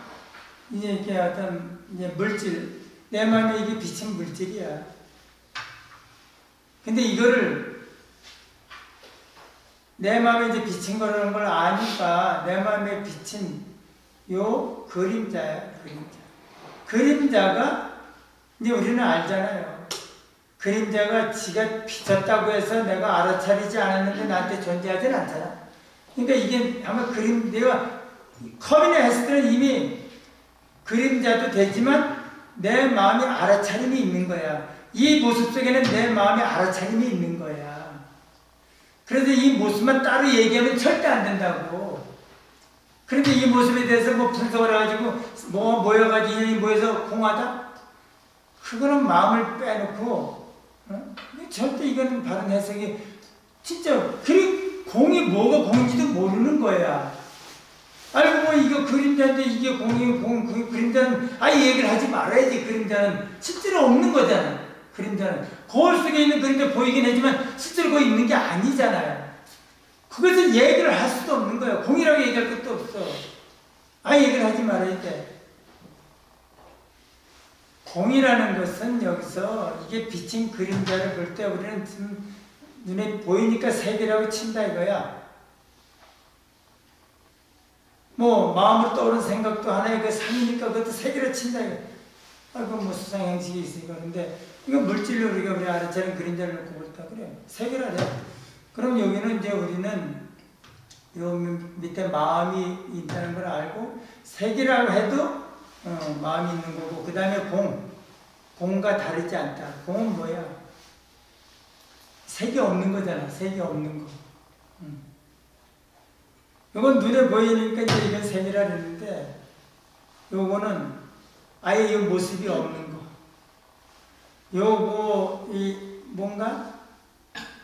이제 이렇게 어떤 이제 물질, 내 마음에 이게 비친 물질이야. 근데 이거를 내 마음에 이제 비친 거라는 걸 아니까 내 마음에 비친 요 그림자야, 그림자. 그림자가 이제 우리는 알잖아요. 그림자가 지가 비쳤다고 해서 내가 알아차리지 않았는데 나한테 존재하진 않잖아. 그러니까 이게 아마 내가 컵이나 했을 때는 이미 그림자도 되지만 내 마음이 알아차림이 있는 거야. 이 모습 속에는 내 마음의 알아차림이 있는 거야. 그래서 이 모습만 따로 얘기하면 절대 안 된다고. 그런데 이 모습에 대해서 뭐 분석을 해가지고 뭐 모여가지고 인연이 모여서 공하다? 그거는 마음을 빼놓고, 절대 이거는 바른 해석이 진짜 공이 뭐가 공인지도 모르는 거야. 알고 보면 이거 그림자인데 이게 그림자는 아예 얘기를 하지 말아야지. 그림자는 실제로 없는 거잖아. 그림자는 거울 속에 있는 그림자 보이긴 하지만 실제로 거기 있는 게 아니잖아요. 그것은 얘기를 할 수도 없는 거예요. 공이라고 얘기할 것도 없어. 아예 얘기를 하지 말아야 돼. 공이라는 것은 여기서 이게 비친 그림자를 볼 때 우리는 지금 눈에 보이니까 색이라고 친다 이거야. 뭐 마음으로 떠오르는 생각도 하나의 그 상이니까 그것도 색이라 친다 이거. 뭐 수상 형식이 있으니까. 근데 이거 물질로 우리 알아차린 그림자를 놓고 볼 없다 그래. 세 개라래. 그럼 여기는 이제 우리는 요 밑에 마음이 있다는 걸 알고 세 개라고 해도 마음이 있는 거고 그 다음에 공과 다르지 않다. 공은 뭐야? 색이 없는 거잖아. 색이 없는 거. 이건 눈에 보이니까 이제 이건 색이라 그러는데 요거는 아예 이 모습이 없는 거. 요거 이 뭔가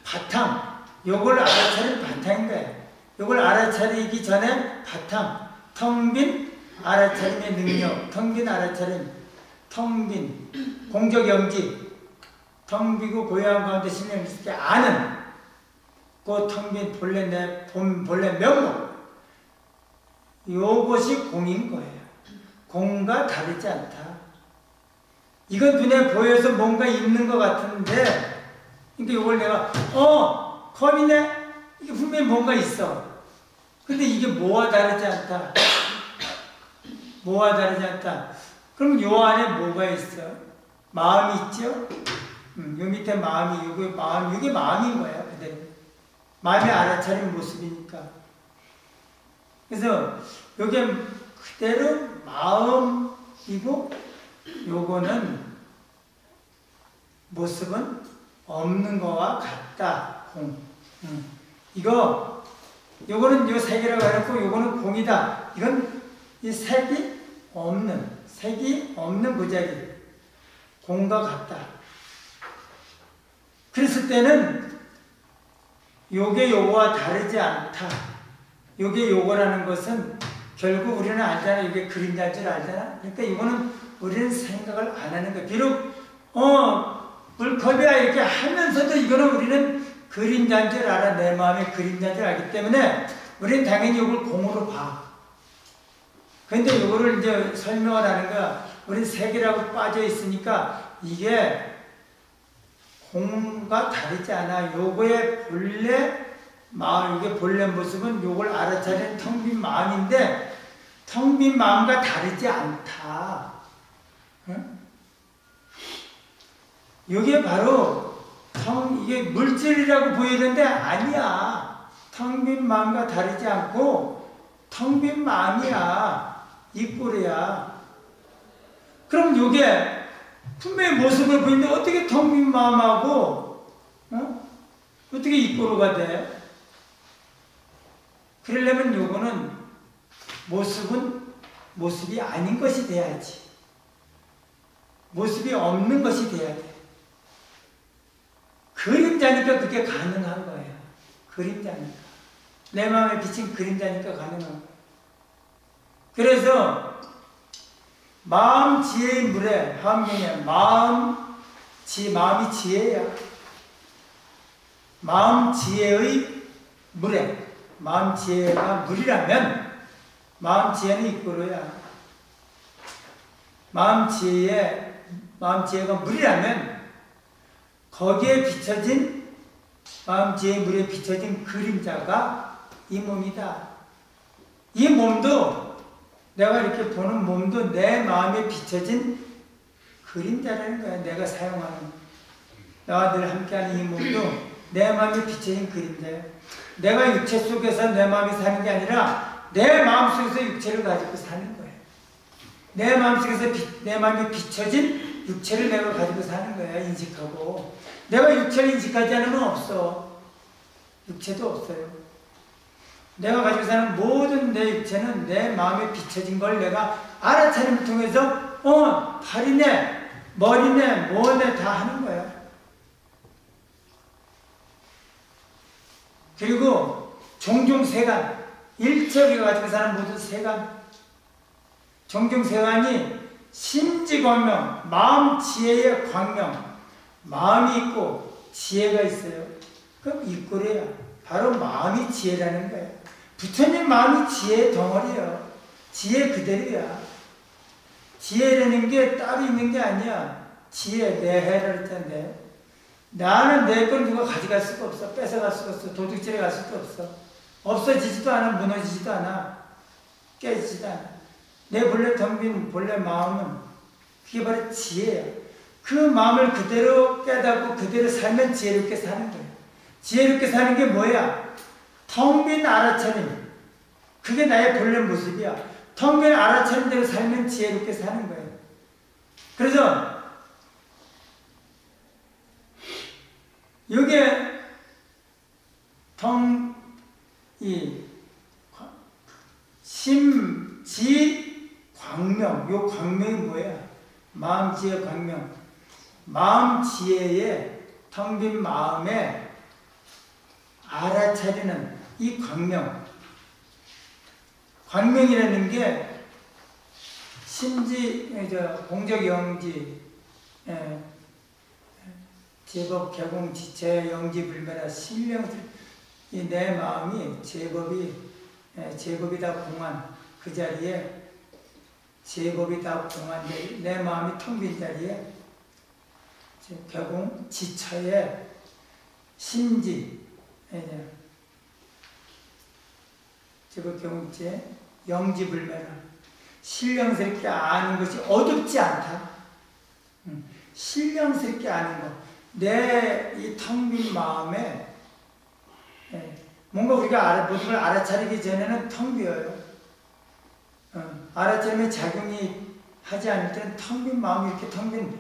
바탕. 요걸 알아차린 바탕인 거야. 요걸 알아차리기 전에 바탕. 텅 빈 알아차림의 능력. 텅 빈 알아차림. 텅 빈 공적영지. 텅 비고 고요한 가운데 신명 있을 때 아는 그 텅 빈 본래 면목. 요것이 공인 거예요. 공과 다르지 않다. 이건 눈에 보여서 뭔가 있는 것 같은데, 그러니까 이걸 내가, 컵이네? 이게 분명히 뭔가 있어. 근데 이게 뭐와 다르지 않다. 뭐와 다르지 않다. 그럼 요 안에 뭐가 있어? 마음이 있죠? 요 밑에 마음이, 이게 마음인 거야, 그대로. 마음이 알아차린 모습이니까. 그래서 요게 그대로 마음이고 요거는 모습은 없는 거와 같다. 공. 요거는 요 색이라고 해놓고 요거는 공이다. 이건 이 색이 없는 무작위. 공과 같다. 그랬을 때는 요게 요거와 다르지 않다. 요게 요거라는 것은 결국 우리는 알잖아. 이게 그림자인 줄 알잖아. 그러니까 이거는 우리는 생각을 안 하는 거야. 비록 물컵이야 이렇게 하면서도 이거는 우리는 그림자인 줄 알아. 내 마음의 그림자인 줄 알기 때문에 우리는 당연히 이걸 공으로 봐. 그런데 이거를 이제 설명을 하는 거야. 우리는 색이라고 빠져 있으니까 이게 공과 다르지 않아. 요거의 본래 마음, 이게 본래 모습은 요걸 알아차리는 텅 빈 마음인데 텅 빈 마음과 다르지 않다. 응? 이게 바로 이게 물질이라고 보이는데 아니야. 텅 빈 마음과 다르지 않고 텅 빈 마음이야. 이 꼴이야. 그럼 이게 분명히 모습을 보이는데 어떻게 텅 빈 마음하고 어떻게 이 꼴로가 돼? 그러려면 요거는 모습이 아닌 것이 돼야지. 모습이 없는 것이 돼야 돼. 그림자니까 그게 가능한 거예요. 그림자니까. 내 마음에 비친 그림자니까 가능한 거예요. 그래서 마음 지혜의 물에 한명에 마음이 지혜야. 마음 지혜의 물에 마음 지혜가 물이라면 마음 지혜는 이꼬로야. 마음 지혜가 물이라면 거기에 비춰진 마음 지혜의 물에 비춰진 그림자가 이 몸이다. 이 몸도 내가 이렇게 보는 몸도 내 마음에 비춰진 그림자라는 거야. 내가 사용하는 나와 늘 함께하는 이 몸도 내 마음에 비춰진 그림자야. 내가 육체 속에서 내 마음이 사는 게 아니라 내 마음 속에서 육체를 가지고 사는 거야. 내 마음 속에서 내 마음에 비춰진 육체를 내가 가지고 사는 거야. 인식하고. 내가 육체를 인식하지 않으면 없어. 육체도 없어요. 내가 가지고 사는 모든 내 육체는 내 마음에 비춰진 걸 내가 알아차림을 통해서 팔이네, 머리네, 뭐네 다 하는 거야. 그리고 종종 세간, 일체 우리가 가지고 사는 모든 세간, 종종 세간이 심지광명, 마음 지혜의 광명, 마음이 있고 지혜가 있어요. 그럼 이 꼴이야. 바로 마음이 지혜라는 거야. 부처님 마음이 지혜의 덩어리야. 지혜 그대로야. 지혜라는 게 따로 있는 게 아니야. 지혜, 내해라 할 텐데. 나는 내 걸 누가 가져갈 수가 없어. 뺏어갈 수가 없어. 도둑질해 갈 수도 없어. 없어지지도 않아. 무너지지도 않아. 깨지지도 않아. 내 본래 텅 빈 본래 마음은 그게 바로 지혜야. 그 마음을 그대로 깨닫고 그대로 살면 지혜롭게 사는 거예요. 지혜롭게 사는 게 뭐야? 텅 빈 알아차림. 그게 나의 본래 모습이야. 텅 빈 알아차림대로 살면 지혜롭게 사는 거예요. 그래서 이게 심지 광명. 요 광명이 뭐야? 마음 지혜 광명. 마음 지혜에 텅 빈 마음에 알아차리는 이 광명. 광명이라는 게 심지 공적 영지, 제법 개공 지체 영지 불멸하 신령. 이 내 마음이 제법이 다 공한 그 자리에, 제법이 다 공한 자리, 내 마음이 텅 빈 자리에 개공 지처에 심지, 제법 개공지체 영지 불멸하 신령스럽게 아는 것이 어둡지 않다. 신령스럽게 아는 것. 내 이 텅 빈 마음에 뭔가 우리가 모든 걸 알아차리기 전에는 텅 비어요. 알아차리면 작용이 하지 않을 때는 텅 빈 마음이 이렇게 텅 빈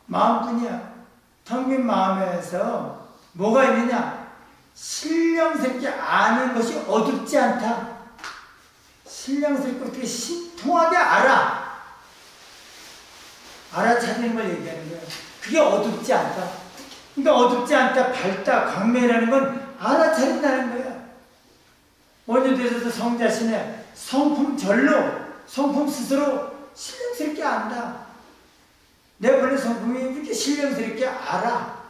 마음뿐이야. 텅 빈 마음에서 뭐가 있느냐? 신령스럽게 아는 것이 어둡지 않다. 신령스럽게 어떻게 신통하게 알아차리는 걸 얘기하는 거예요. 그게 어둡지 않다. 그러니까 어둡지 않다, 밝다, 광명이라는 건 알아차린다는 거야. 원효대에서도 성 자신의 성품절로, 성품 스스로 신령스럽게 안다. 내 본래 성품이 이렇게 신령스럽게 알아.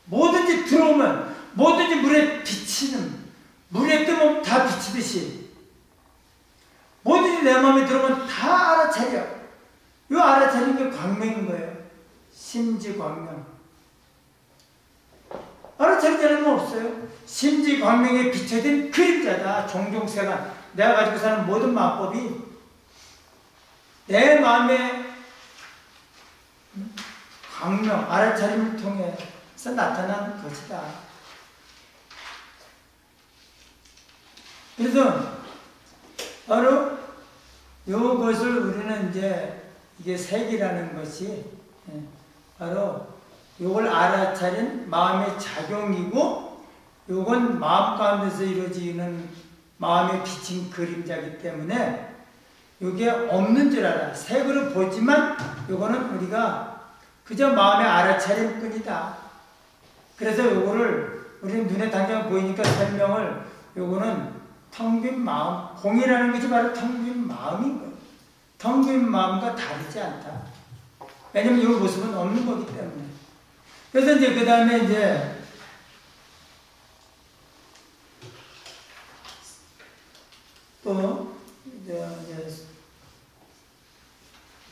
뭐든지 들어오면, 뭐든지 물에 비치는, 물에 뜨면 다 비치듯이, 뭐든지 내 마음에 들어오면 다 알아차려. 이 알아차리는 게 광명인 거예요. 심지광명. 알아차리지 않으면 없어요. 심지광명에 비춰진 그림자다. 종종세간. 내가 가지고 사는 모든 마법이 내 마음의 광명, 알아차림을 통해서 나타난 것이다. 그래서 바로 이것을 우리는 이제 이게 색이라는 것이 바로 이걸 알아차린 마음의 작용이고, 이건 마음 가운데서 이루어지는 마음에 비친 그림자이기 때문에 이게 없는 줄 알아. 색으로 보지만 이거는 우리가 그저 마음의 알아차림 뿐이다. 그래서 이거를 우리는 눈에 당장 보이니까 설명을, 이거는 텅 빈 마음, 공이라는 것이 바로 텅 빈 마음인 거예요. 텅 빈 마음과 다르지 않다. 왜냐면 이 모습은 없는 거기 때문에. 그래서 이제 그 다음에 이제 또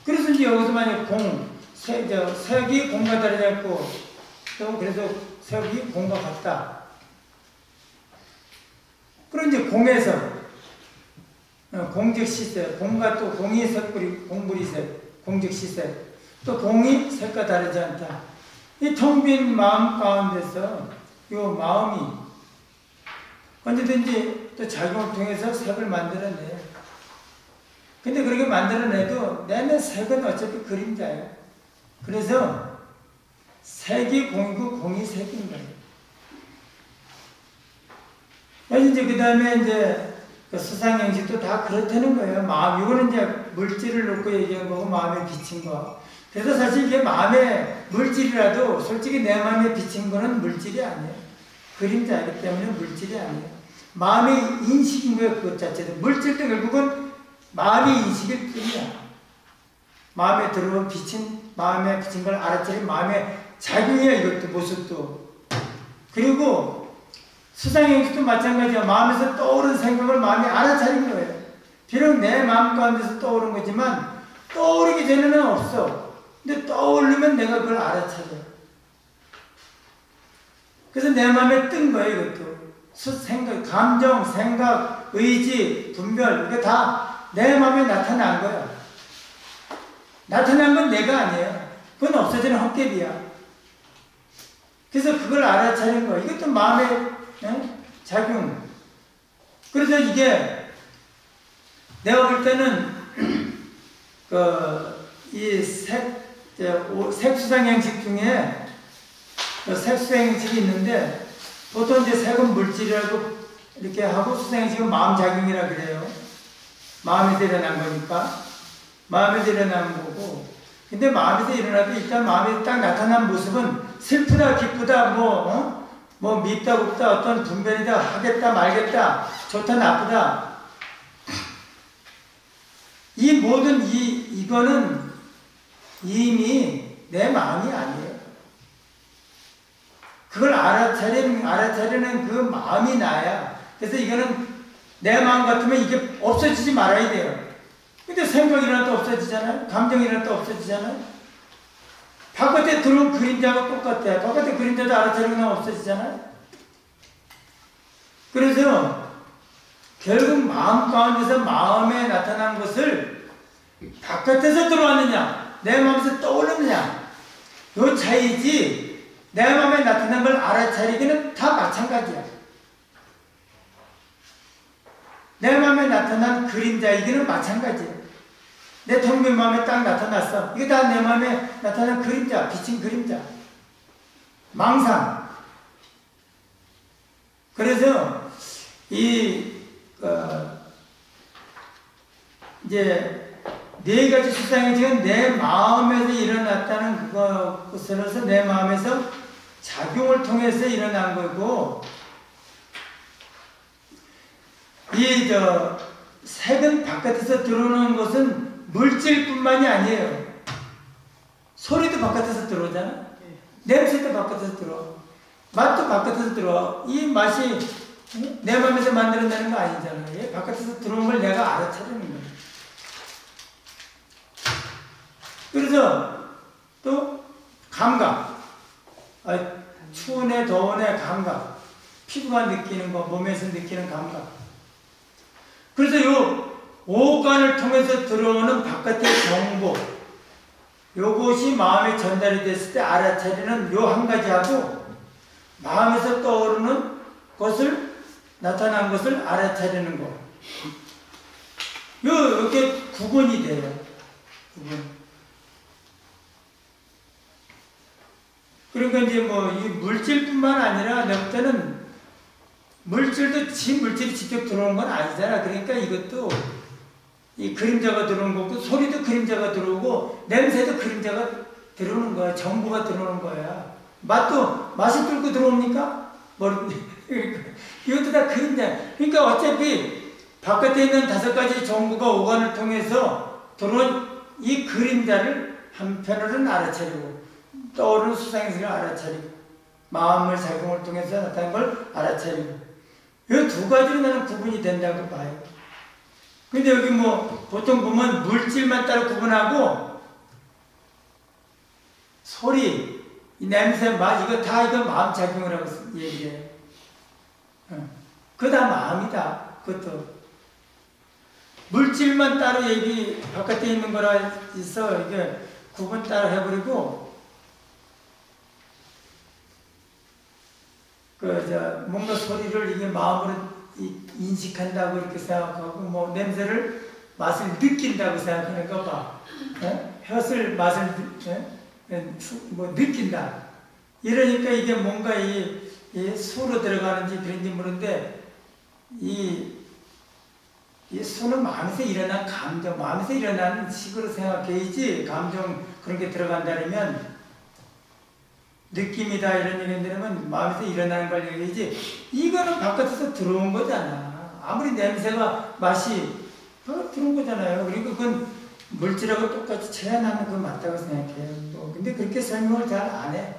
그래서 이제 여기서 만약 색이 공과 다르지 않고, 또 그래서 색이 공과 같다. 그럼 이제 공에서 공적 시색, 공과 또 공이 색불이, 공불이 색, 공적 시색, 또 공이 색과 다르지 않다. 이 텅 빈 마음 가운데서 이 마음이 언제든지 또 작용을 통해서 색을 만들어내요. 근데 그렇게 만들어내도 내내 색은 어차피 그림자예요. 그래서 색이 공이고 공이 색인 거예요. 그래서 이제 그 다음에 이제 그 수상형식도 다 그렇다는 거예요. 마음, 이거는 이제 물질을 놓고 얘기한 거고, 마음에 비친 거. 그래서 사실 이게 마음의 물질이라도 솔직히 내 마음에 비친 거는 물질이 아니에요. 그림자이기 때문에 물질이 아니에요. 마음의 인식인 거예요. 그것 자체도. 물질도 결국은 마음의 인식일 뿐이야. 마음에 들어온 마음에 비친 걸 알아차린 마음의 작용이야. 이것도 모습도. 그리고 수상형식도 마찬가지야. 마음에서 떠오른 생각을 마음이 알아차린 거예요. 비록 내 마음 가운데서 떠오른 거지만 떠오르기 전에는 없어. 근데 떠오르면 내가 그걸 알아차려. 그래서 내 마음에 뜬 거예요. 이것도. 생각, 감정, 생각, 의지, 분별, 이거 다 내 마음에 나타난 거야. 나타난 건 내가 아니에요. 그건 없어지는 헛개비야. 그래서 그걸 알아차린 거야. 이것도 마음의 작용. 그래서 이게 내가 볼 때는 이 색수상 형식 중에 색수상 형식이 있는데 보통 이제 색은 물질이라고 이렇게 하고 수상 형식은 마음작용이라 그래요. 마음에서 일어난 거니까. 마음에서 일어난 거고. 근데 마음에서 일어나도 일단 마음에 딱 나타난 모습은 슬프다, 기쁘다, 뭐 밉다, 굽다, 어떤 분별이다, 하겠다, 말겠다, 좋다, 나쁘다. 이 모든 이거는 이미 내 마음이 아니에요. 그걸 알아차리는 그 마음이 나야. 그래서 이거는 내 마음 같으면 이게 없어지지 말아야 돼요. 근데 생각이라도 없어지잖아요. 감정이라도 없어지잖아요. 바깥에 들어온 그림자가 똑같아요. 바깥에 그림자도 알아차리면 없어지잖아요. 그래서 결국 마음 가운데서 마음에 나타난 것을 바깥에서 들어왔느냐, 내 마음에서 떠오르느냐, 요 차이지 내 마음에 나타난 걸 알아차리기는 다 마찬가지야. 내 마음에 나타난 그림자이기는 마찬가지야. 내 텅빈 마음에 딱 나타났어. 이게 다 내 마음에 나타난 그림자, 비친 그림자. 망상. 그래서 이제 네 가지 수상이 지금 내 마음에서 일어났다는 그것으로서 내 마음에서 작용을 통해서 일어난 거고, 색은 바깥에서 들어오는 것은 물질뿐만이 아니에요. 소리도 바깥에서 들어오잖아. 냄새도 바깥에서 들어와. 맛도 바깥에서 들어와. 이 맛이 내 마음에서 만들어내는 거 아니잖아요. 바깥에서 들어온 걸 내가 알아차리는 거예요. 그래서 또 감각. 추운애 더운애 감각. 피부가 느끼는 거, 몸에서 느끼는 감각. 그래서 요 오감을 통해서 들어오는 바깥의 정보, 요것이 마음에 전달이 됐을 때 알아차리는 요 한 가지하고, 마음에서 떠오르는 것을, 나타난 것을 알아차리는 거. 이렇게 구분이 돼요. 구분. 그러니까 이제 이 물질뿐만 아니라 내 볼 때는 물질도 물질이 직접 들어오는 건 아니잖아. 그러니까 이것도 이 그림자가 들어오는 거고, 소리도 그림자가 들어오고, 냄새도 그림자가 들어오는 거야. 정보가 들어오는 거야. 맛이 뚫고 들어옵니까? 이것도 다 그림자. 그러니까 어차피 바깥에 있는 5가지 정보가 오감을 통해서 들어온 이 그림자를 한편으로는 알아차리고, 떠오르는 수상행성을 알아차리고, 마음을 작용을 통해서 나타난 걸 알아차리고, 이 2가지로 나는 구분이 된다고 봐요. 근데 여기 보통 보면 물질만 따로 구분하고, 소리, 냄새, 맛, 이거 마음작용이라고 얘기해요. 그거 다 마음이다. 그것도. 물질만 따로 바깥에 있는 거라 있어. 이게 구분 따로 해버리고, 뭔가 소리를 이게 마음으로 인식한다고 이렇게 생각하고, 냄새를, 맛을 느낀다고 생각하는가 봐. 혓을 맛을 느낀다. 이러니까 이게 뭔가 이 수로 들어가는지 그런지 모르는데, 이 수는 마음에서 일어난 감정, 마음에서 일어나는 식으로 생각해야지, 감정 그런 게 들어간다면, 느낌이다 이런 얘기 들으면 마음에서 일어나는 걸 얘기하지, 이거는 바깥에서 들어온 거잖아. 아무리 냄새가 맛이 들어온 거잖아요. 그러니까 그건 물질하고 똑같이 체현하는 거 맞다고 생각해요. 근데 그렇게 설명을 잘 안 해.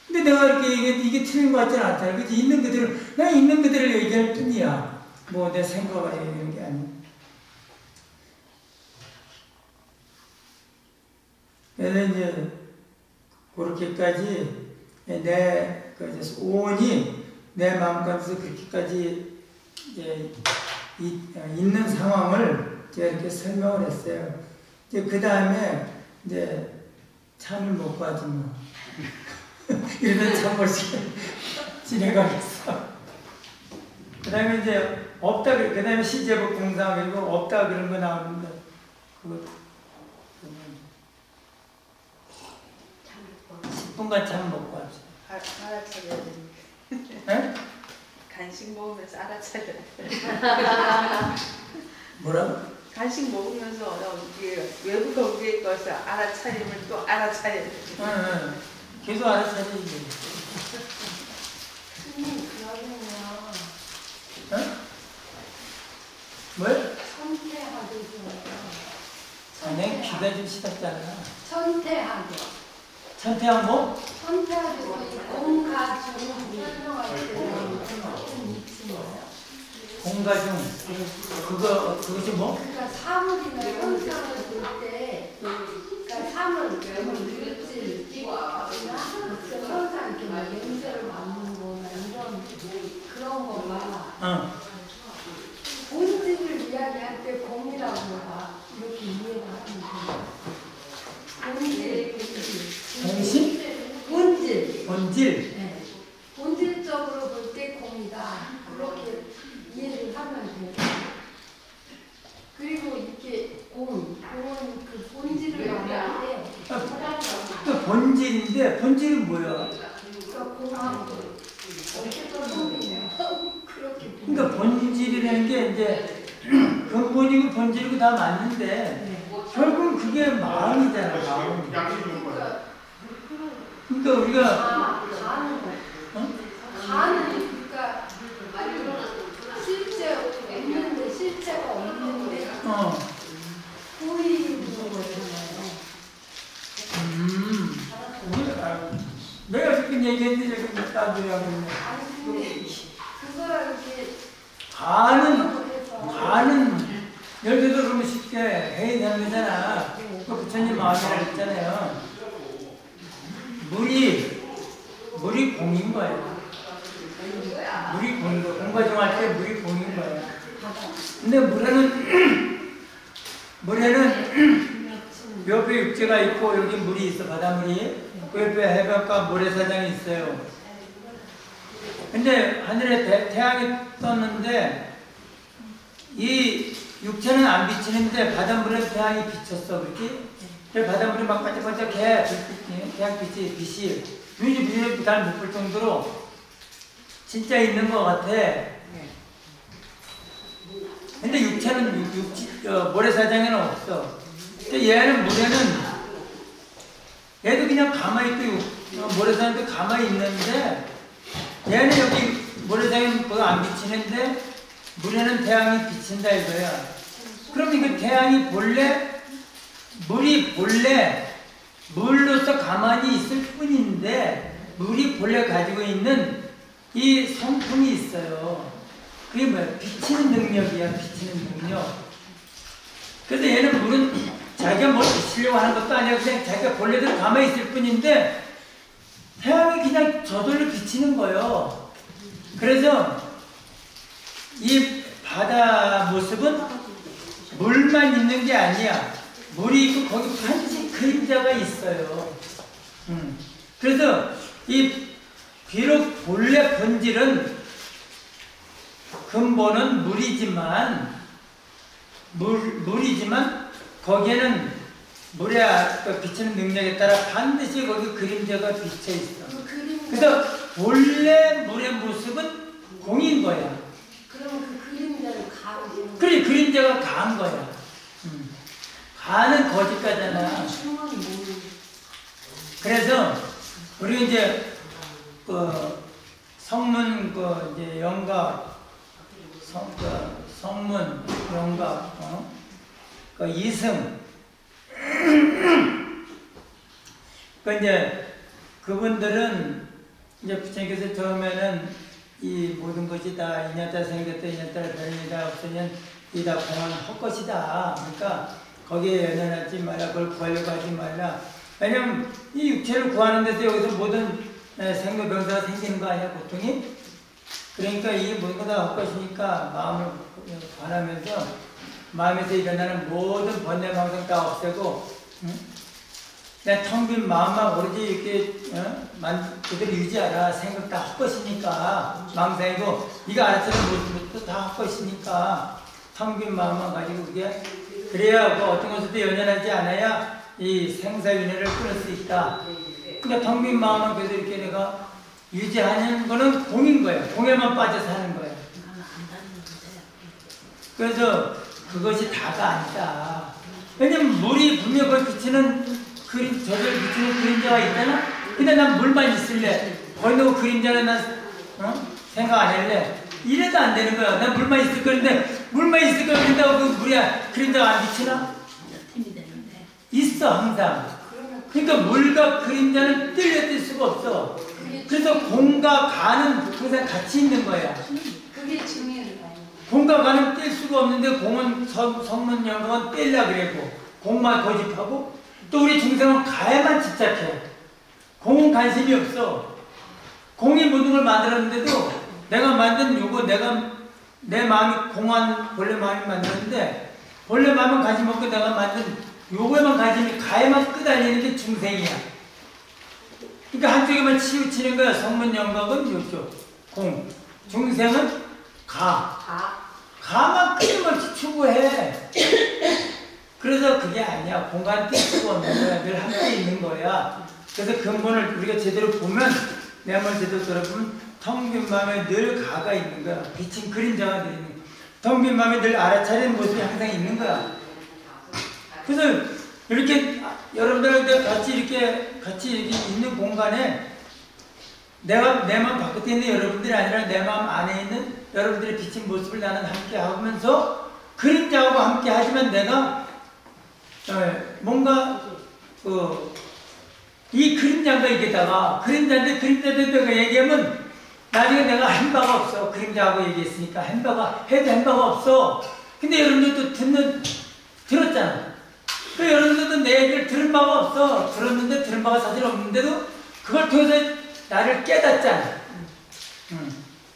근데 내가 이렇게 얘기해도 이게 틀린 것 같지는 않잖아. 그치? 내가 있는 그대로 얘기할 뿐이야. 내 생각을 얘기하는 게 아니야. 그래서 이제 그렇게까지 오온이 내 마음가짐에서 그렇게까지 있는 상황을 제가 이렇게 설명을 했어요. 그 다음에 참을 못 구하지 뭐. 이러면 참 멋있게 지내가겠어. 그 다음에 이제 없다, 그 다음에 시제복 공상, 그리고 없다 그런 거 나오는데, 그거, 10분간 참 먹고 합시다. 알아차려야 되니까. 네? 간식 먹으면서 알아차려야 돼. 뭐라고? 간식 먹으면서 이게 외부 경계에 있어서 알아차리면 또 알아차려야 돼. 응. 계속 알아차리지. 스님 그러면요. 응? 뭘? 천태하도요. 내 귀가 좀 시답잖아. 천태하도. 천태한 뭐? 천태하도 공가중 설명할 때 좀 있지요. 공가중. 그것이 뭐? 그러니까 사물이나 현상을 볼 때, 그러니까 사물, 물질, 현상 이렇게 막 냄새를 맡는 거나 이런 그런 거가 본질을 이야기할 때 공이라고 봐. 이렇게 이해가 하면 본질. 공신? 본질. 본질? 네. 본질적으로 볼 때 공이다. 그렇게 이해를 하면 돼요. 그리고 이렇게 공은 그 본질을 말할 때 또 본질인데, 본질은 뭐야? 그러니까 공하고 어쨌든 소리네요. 그렇게 그러니까 본질이라는 게 이제 근본이고 본질이고 다 맞는데 결국은 그게 마음이잖아, 마음. 그러니까 우리가 가는 거. 어? 가는 그러니까 실제 없는데 실제가 없는데 보이는 거잖아요. 내가 지금 얘기했는데 지금 따져야 하겠네. 아니 근데 그거랑 이렇게 가는 예를 들어서 그러면 쉽게 회의하는 거잖아. 그 부처님 마음이라고 했잖아요. 물이 공인 거예요. 물이 공인 거예요. 공과정할 때 물이 공인 거예요. 근데 물에는 옆에 육지가 있고 여기 물이 있어, 바닷물이. 그 옆에 해변가 모래사장이 있어요. 근데 하늘에 태양이 떴는데 이 육체는 안 비치는데 바닷물에 태양이 비쳤어, 그렇지? 그래서 바닷물이 막 반짝반짝해, 태양빛이 눈이 잘 못 볼 정도로 진짜 있는 것 같아. 근데 육체는 모래사장에는 없어. 근데 얘는 물에는 얘도 그냥 가만히 있고 모래사장도 가만히 있는데 얘는 여기 모래사장은 그거 안 비치는데 물에는 태양이 비친다 이거야. 그럼 이거 태양이 물이 본래 물로서 가만히 있을 뿐인데 물이 본래 가지고 있는 이 성품이 있어요. 그게 뭐야? 비치는 능력이야, 비치는 능력. 그래서 얘는 물은 자기가 뭘 비치려고 하는 것도 아니야. 그냥 자기가 본래대로 가만히 있을 뿐인데 태양이 그냥 저절로 비치는 거예요. 그래서 이 바다 모습은 물만 있는 게 아니야. 물이 있고 거기 반드시 그림자가 있어요. 그래서 이 비록 본래 본질은 근본은 물이지만 거기에는 물에 비치는 능력에 따라 반드시 거기 그림자가 비쳐 있어. 그래서 본래 물의 모습은 공인 거야. 그러면 그 그림자를 가로. 그래, 그림자가 가한 거야. 가는 거짓가잖아. 그래서 우리 이제 성문 이제 영각 성문 영각 이승 이제 그분들은 이제 부처님께서 처음에는 이 모든 것이 다 이년따라 생겼다 이년따라 별일이다 없으면 이 다 공은 헛것이다. 그러니까 거기에 연연하지 말라, 그걸 구하려고 하지 말라. 왜냐면 이 육체를 구하는 데서 여기서 모든 생로병사가 생기는 거 아니야, 고통이? 그러니까 이게 모든 거 다 헛것이니까 마음을 관하면서 마음에서 일어나는 모든 번뇌 망상 다 없애고 내 텅 빈 마음만 오로지 이렇게 그대로 유지하라. 생각 다 헛것이니까 망상이고 네가 알아차린 모습도 다 헛것이니까 텅 빈 마음만 가지고 그래야 뭐 어떤 것에도 연연하지 않아야 이 생사윤회를 끊을 수 있다. 그러니까 텅 빈 마음만 그래도 이렇게 내가 유지하는 거는 공인 거야. 공에만 빠져 사는 거야. 그래서 그것이 다가 아니다. 왜냐면 물이 분명 거기 비치는 저절 비치는 그림자가 있잖아? 근데 난 물만 있을래. 거기 놓고 그림자는 난 생각 안 할래. 이래도 안 되는 거야. 난 물만 있을 거는데 물만 있을 거야. 그런다고 그 물이 그림자가 안 비치나? 있어 항상. 그러니까 물과 그림자는 뗄 수가 없어. 그래서 공과 가는 항상 같이 있는 거야. 그게 중요해요. 공과 가는 뗄 수가 없는데 공은 성문 영광은 떼려 그래고 공만 고집하고 또 우리 중생은 가에만 집착해. 공은 관심이 없어. 공이 모든 걸 만들었는데도 내가 만든 요거 내 마음이 공한 본래 마음이 만들었는데 본래 마음은 관심 없고 내가 만든 요거에만 관심이 가에만 끄달리는 게 중생이야. 그러니까 한쪽에만 치우치는 거야. 성문 영광은 요쪽 공. 중생은 가만 끊임없이 추구해. 그래서 그게 아니야. 공간 뗄 수가 없는 거야. 늘 함께 있는 거야. 그래서 근본을 우리가 제대로 보면 내 한번 제대로 들어보면 텅 빈 마음에 늘 가가 있는 거야. 비친 그림자가 늘 있는 거야. 텅 빈 마음에 늘 알아차리는 모습이 항상 있는 거야. 그래서 이렇게 여러분들한테 같이 이렇게 있는 공간에 내가 내 마음 바깥에 있는 여러분들이 아니라 내 마음 안에 있는 여러분들의 비친 모습을 나는 함께 하면서 그림자하고 함께 하지만 내가 뭔가 이 그림자가 이게다가 그림자인데 내가 얘기하면 나중에 내가 한 바가 없어. 그림자하고 얘기했으니까 해도 한 바가 없어. 근데 여러분들도 들었잖아. 그 여러분들도 내 얘기를 들은 바가 없어. 들었는데 들은 바가 사실 없는데도 그걸 통해서 나를 깨닫잖아.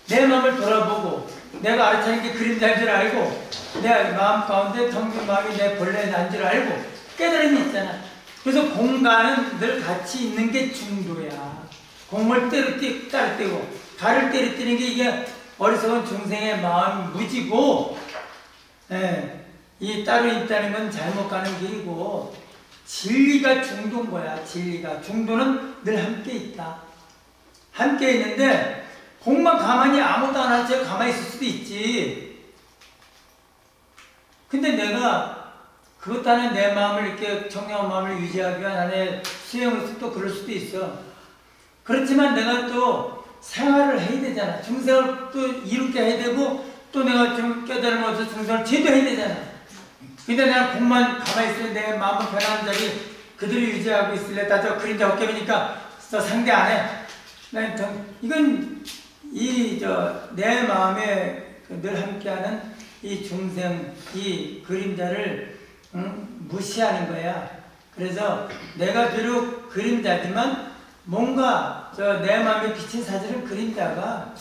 내 마음을 돌아보고 내가 알아차린 게 그림자인 줄 알고 내 마음 가운데 텅 빈 마음이 내 본래 난 줄 알고 깨달음이 있잖아. 그래서 공간은 늘 같이 있는 게 중도야. 공을 따로 떼고 가를 때려 떼는 게 이게 어리석은 중생의 마음 무지고 이 따로 있다는 건 잘못 가는 길이고 진리가 중도인 거야. 진리가 중도는 늘 함께 있다. 함께 있는데 공만 가만히 아무도 안 하지 가만히 있을 수도 있지. 근데 내가 그것 안에 내 마음을 이렇게 청량한 마음을 유지하기 위한 안에 수행을 또 그럴 수도 있어. 그렇지만 내가 또 생활을 해야 되잖아. 중생을 또 이롭게 해야 되고 또 내가 좀 깨달음을 얻어서 중생을 제도해야 되잖아. 근데 내가 공만 가만히 있으면 내 마음은 변하는 자리 그대로 유지하고 있을래. 다 저 그림자 어깨니까 상대 안 해. 이건 내 마음에 늘 함께하는 이 중생, 이 그림자를 무시하는 거야. 그래서 내가 비록 그림자지만 뭔가 내 마음에 비친 사실은 그림자가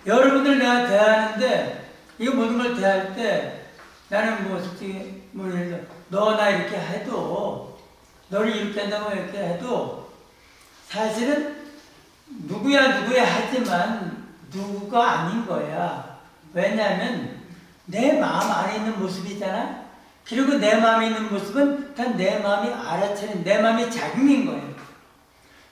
여러분들 내가 대하는데 이거 모든 걸 대할 때 나는 뭐 솔직히 뭐 예를 들어 너나 이렇게 해도 너를 이렇게 한다고 이렇게 해도 사실은 누구야 하지만 누구가 아닌 거야. 왜냐하면 내 마음 안에 있는 모습이잖아. 그리고 내 마음에 있는 모습은 다 내 마음이 알아차린 내 마음이 작용인 거예요.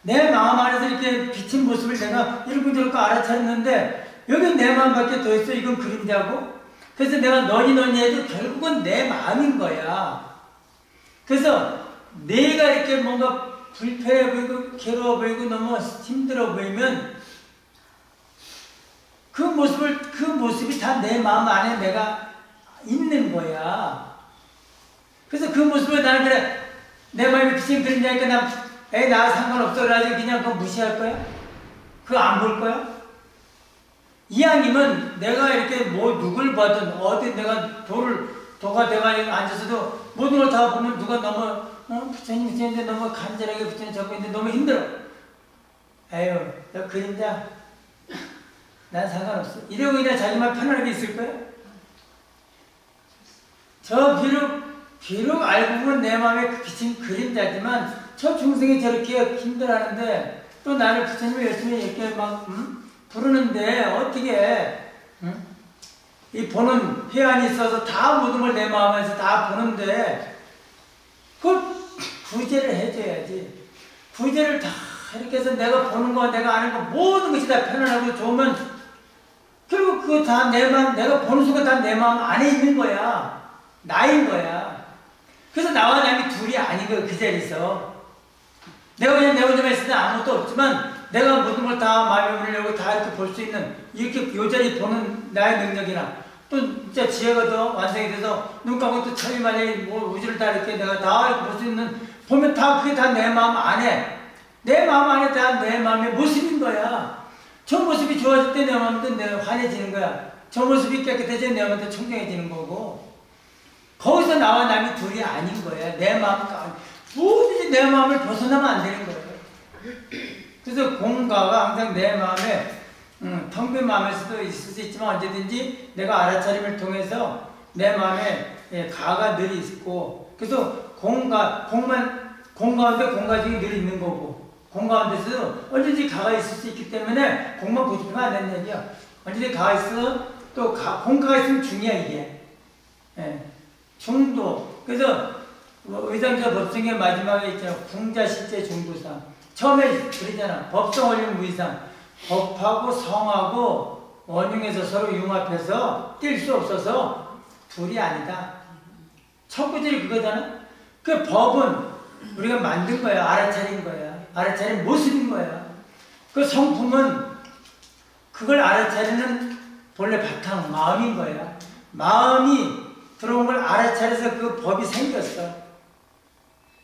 내 마음 안에서 이렇게 비친 모습을 내가 이렇게 저렇게 알아차렸는데 여기 내 마음밖에 더 있어. 이건 그림자고. 그래서 내가 너니 해도 결국은 내 마음인 거야. 그래서 내가 이렇게 뭔가 불편해 보이고 괴로워 보이고 너무 힘들어 보이면 그 모습이 다 내 마음 안에 내가 있는 거야. 그래서 그 모습을 나는 그래 내 마음에 비친 그림자니까 나 상관없어 그래가지고 그냥 그거 무시할 거야? 그거 안 볼 거야? 이왕이면 내가 이렇게 뭐 누굴 봐든 어디 내가 도가 돼가지고 앉아서도 모든 걸 다 보면 누가 너무 부처님인데 너무 간절하게 부처님 잡고 있는데 너무 힘들어. 에휴 너 그림자 난 상관없어. 이러고 그냥 자기만 편안하게 있을 거야? 저 비록 비록 알고 보면 내 마음에 비친 그림자지만 저 중생이 저렇게 힘들어하는데 또 나를 부처님이 열심히 이렇게 막 부르는데 어떻게 이 보는 회한이 있어서 다 모든 걸 내 마음에서 다 보는데 그걸 구제를 해줘야지. 구제를 다 이렇게 해서 내가 보는 거 내가 아는 거 모든 것이 다 편안하고 좋으면 결국 그거 다 내 마음, 내가 보는 순간 다 내 마음 안에 있는 거야. 나인 거야. 그래서 나와 남이 둘이 아닌 거야. 그 자리에서 내가 그냥 내 혼자만 있을 때 아무것도 없지만 내가 모든 걸 다 마음에 물려고 다 이렇게 볼 수 있는 이렇게 요 자리 보는 나의 능력이나 또 진짜 지혜가 더 완성이 돼서 눈 감고 또 천리만에 뭐 우주를 다 이렇게 내가 다 이렇게 볼 수 있는 보면 다 그게 다 내 마음 안에 내 마음 안에 다 내 마음의 모습인 거야. 저 모습이 좋아질 때 내 마음도 환해지는 거야. 저 모습이 깨끗해지면 내 마음도 청정해지는 거고 거기서 나와 남이 둘이 아닌 거야. 내 마음 뭐든지 내 마음을 벗어나면 안 되는 거예요. 그래서 공가가 항상 내 마음에 텅 빈 마음일 수도 있을 수 있지만 언제든지 내가 알아차림을 통해서 내 마음에 가가 늘 있고 그래서 공 가운데 공가 중에 늘 있는 거고 공 가운데서 언제든지 가가 있을 수 있기 때문에 공만 보시면 안 되는 얘기야. 언제든지 가가 있어 또 공가가 있으면 중이야 이게. 중도. 그래서 의장자 법성의 마지막에 있잖아. 궁자 실제 중도상. 처음에 그러잖아. 법성 원륜 무이상. 법하고 성하고 원흉에서 서로 융합해서 뛸 수 없어서 둘이 아니다. 첫 구절이 그거잖아. 그 법은 우리가 만든 거야. 알아차린 거야. 알아차린 모습인 거야. 그 성품은 그걸 알아차리는 본래 바탕 마음인 거야. 마음이 들어온 걸 알아차려서 그 법이 생겼어.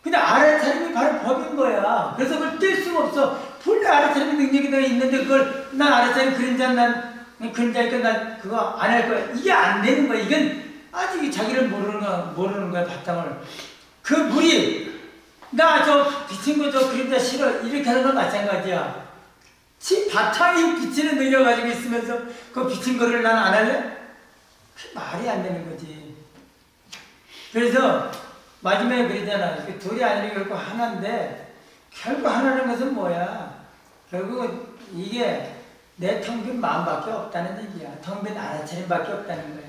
근데 알아차림이 바로 법인 거야. 그래서 그걸 뗄 수가 없어. 본래 알아차림 능력이 더 있는데 그걸 난 알아차림 그림자 난 그림자니까 난 그거 안 할 거야. 이게 안 되는 거야. 이건 아직 자기를 모르는 거야. 바탕을. 그 물이 나 저 비친 거 저 그림자 싫어 이렇게 하는 건 마찬가지야. 지 바탕이 비치는 능력 가지고 있으면서 그 비친 거를 난 안 할래? 그게 말이 안 되는 거지. 그래서 마지막에 그러잖아. 둘이 아니라 결국 하나인데 결국 하나는 것은 뭐야? 결국 이게 내 텅 빈 마음밖에 없다는 얘기야. 텅 빈 알아차림밖에 없다는 거야.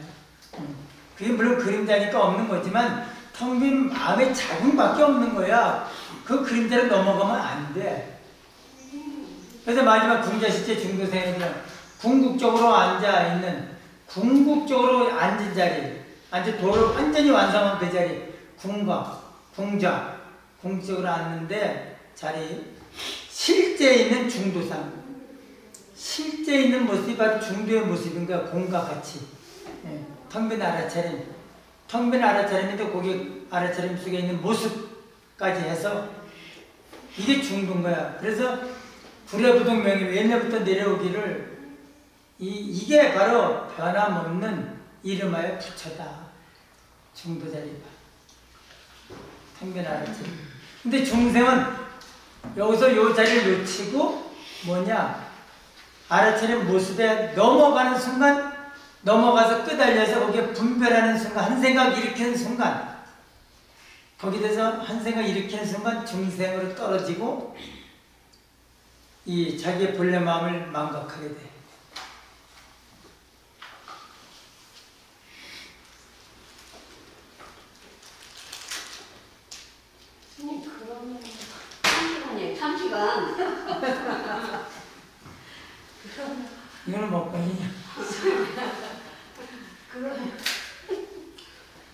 그게 물론 그림자니까 없는 거지만 텅 빈 마음의 자궁밖에 없는 거야. 그 그림자를 넘어가면 안 돼. 그래서 마지막 궁자실제 중도생에는 궁극적으로 앉아있는 궁극적으로 앉은 자리 도를 완전히 완성한 그 자리 궁가, 궁자, 궁적으로 앉는데 자리 실제 있는 중도상 실제 있는 모습이 바로 중도의 모습인 거야. 공과 같이 텅 빈 알아차림 텅 빈 알아차림인데 거기 알아차림 속에 있는 모습까지 해서 이게 중도인 거야. 그래서 불회부동명이 옛날부터 내려오기를 이게 바로 변함없는 이름하여 부처다. 중도자리가 텅 빈 알아차림. 근데 중생은 여기서 요 자리를 놓치고 뭐냐 알아차림 모습에 넘어가는 순간 넘어가서 끄달려서 거기에 분별하는 순간 한 생각 일으키는 순간 거기에 대해서 한 생각 일으키는 순간 중생으로 떨어지고 이 자기의 본래 마음을 망각하게 돼. 그러면 3시간이에요. 3시간. 이거는 먹방이냐? 그러면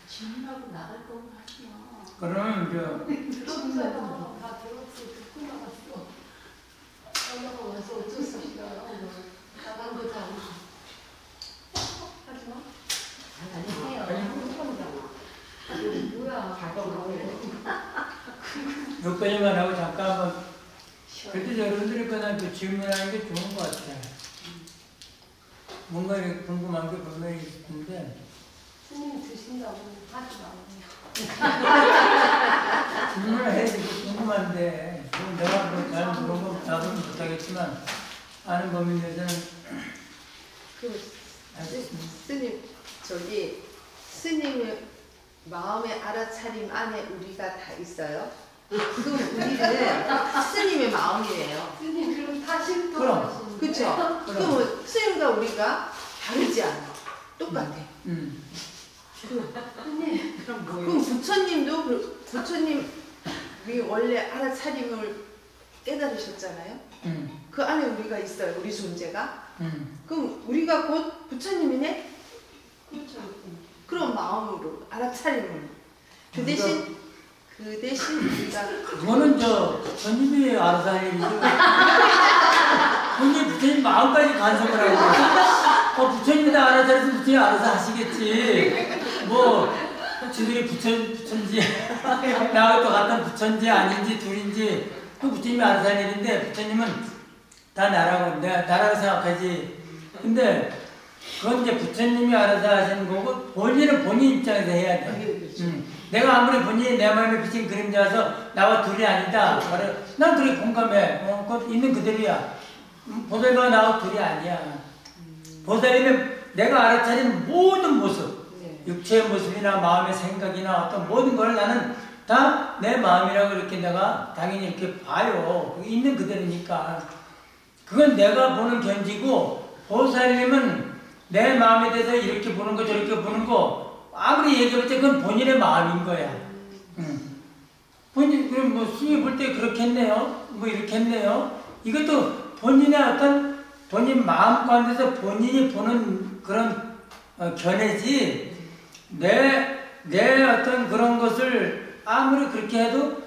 질문하고 나갈 거면 하지 마. 그러면 들었어요. 다 들었어. 듣고 나갔어. 엄마가 와서 어쩔 수 없이 나간 거잖아. 하지 마. 안 해요. 뭐야. 여기까지만 하고 잠깐 한번 그래도 여러분들이 그냥 그 질문하는 게 좋은 것 같아요. 뭔가 이렇게 궁금한 게 분명히 있을 텐데 스님 드신다고 하지 마. 질문을 해야지. 궁금한데 내가 잘 물어보면 나도 못하겠지만 아는 범위 내에서는 그 알겠습니다. 스님 저기 스님의 마음의 알아차림 안에 우리가 다 있어요. 그럼 우리는 스님의 마음이에요. 스님 그럼 다 그럼. 실토하시는 그렇죠? 그럼 스님과 우리가 다르지 않아. 똑같아. 스님 그럼 부처님도 부처님이 원래 알아차림을 깨달으셨잖아요. 그 안에 우리가 있어요. 우리 존재가. 그럼 우리가 곧 부처님이네? 그렇죠. 그런 마음으로 알아차림을. 그 대신 우리가 그거는 부처님이 알아서 할 일이죠. 부처님 마음까지 간섭을 하고 부처님이 다 알아서 부처님이 알아서 하시겠지. 뭐 지들이 부처인지 나하고 또 같은 부처인지 아닌지 둘인지 그 부처님이 알아서 할 일인데 부처님은 다 나라고 생각하지. 근데 그건 이제 부처님이 알아서 하시는 거고 본인은 본인 입장에서 해야 돼. 내가 아무리 본인이 내 마음에 비친 그림자라서 나와 둘이 아니다. 난 둘이 공감해. 그건 있는 그대로야. 보살님과 나와 둘이 아니야. 보살님은 내가 알아차린 모든 모습, 육체의 모습이나 마음의 생각이나 어떤 모든 걸 나는 다 내 마음이라고 이렇게 내가 당연히 이렇게 봐요. 있는 그대로니까. 그건 내가 보는 견지고 보살님은 내 마음에 대해서 이렇게 보는 거 저렇게 보는 거 아무리 얘기해봤자 그건 본인의 마음인 거야. 본인 그럼 뭐 스님이 볼 때 그렇겠네요. 뭐 이렇겠네요. 이것도 본인의 어떤 본인 마음 가운데서 본인이 보는 그런 견해지. 내 어떤 그런 것을 아무리 그렇게 해도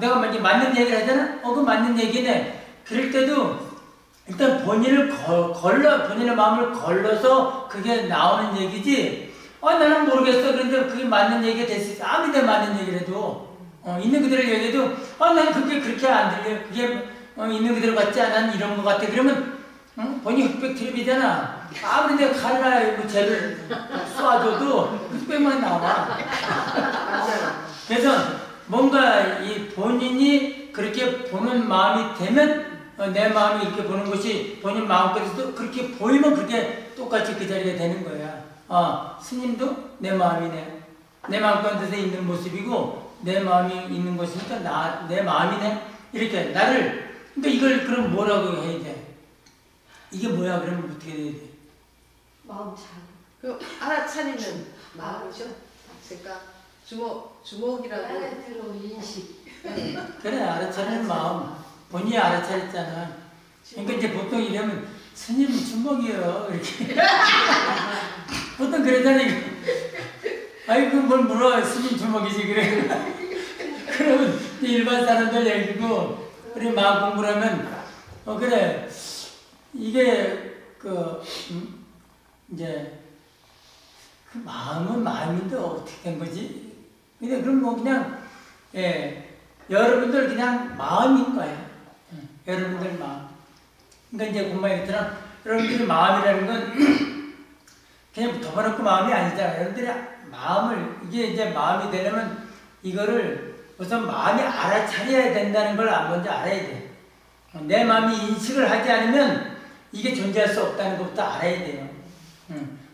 내가 만약에 맞는 얘기를 하잖아. 그 맞는 얘기네. 그럴 때도 일단 본인의 마음을 걸러서 그게 나오는 얘기지. 나는 모르겠어. 그런데 그게 맞는 얘기가 될 수 있어. 아무리 내 맞는 얘기를 해도 있는 그대로 얘기해도 난 그게 그렇게 안 들려. 그게 있는 그대로 같지 않아. 이런 것 같아. 그러면 본인이 흑백 트립이잖아. 아무리 내가 칼날 뭐 쟤를 쏴줘도 흑백만 나와. 그래서 뭔가 이 본인이 그렇게 보는 마음이 되면 내 마음이 이렇게 보는 것이 본인 마음까지도 그렇게 보이면 그게 똑같이 그 자리가 되는 거야. 스님도 내 마음이네. 내 마음 가운데서 있는 모습이고 내 마음이 있는 것이니까 내 마음이네. 이렇게 나를 그러니까 이걸 그럼 뭐라고 해야 돼? 이게 뭐야? 그러면 어떻게 해야 돼? 마음 잘. 그 알아차리는 마음이죠. 그러니까 주먹이라고. 알아들어 인식. 그래 알아차리는 마음. 본인이 알아차렸잖아. 그러니까 이제 보통 이러면 스님 주먹이요 이렇게 보통 그러잖아요. 아이고 뭘 물어 스님 주먹이지 그래. 그러면 일반 사람들 얘기고 우리 마음 공부를 하면 그래 이게 이제 그 마음은 마음인데 어떻게 된 거지? 근데 그럼 뭐 그냥 여러분들 그냥 마음인 거야. 여러분들 마음. 그러니까 이제 공부에 있더라. 여러분들의 마음이라는 건 그냥 덮어놓고 마음이 아니잖아. 여러분들의 마음을 이게 이제 마음이 되려면 이거를 우선 마음이 알아차려야 된다는 걸 먼저 알아야 돼. 내 마음이 인식을 하지 않으면 이게 존재할 수 없다는 것부터 알아야 돼요.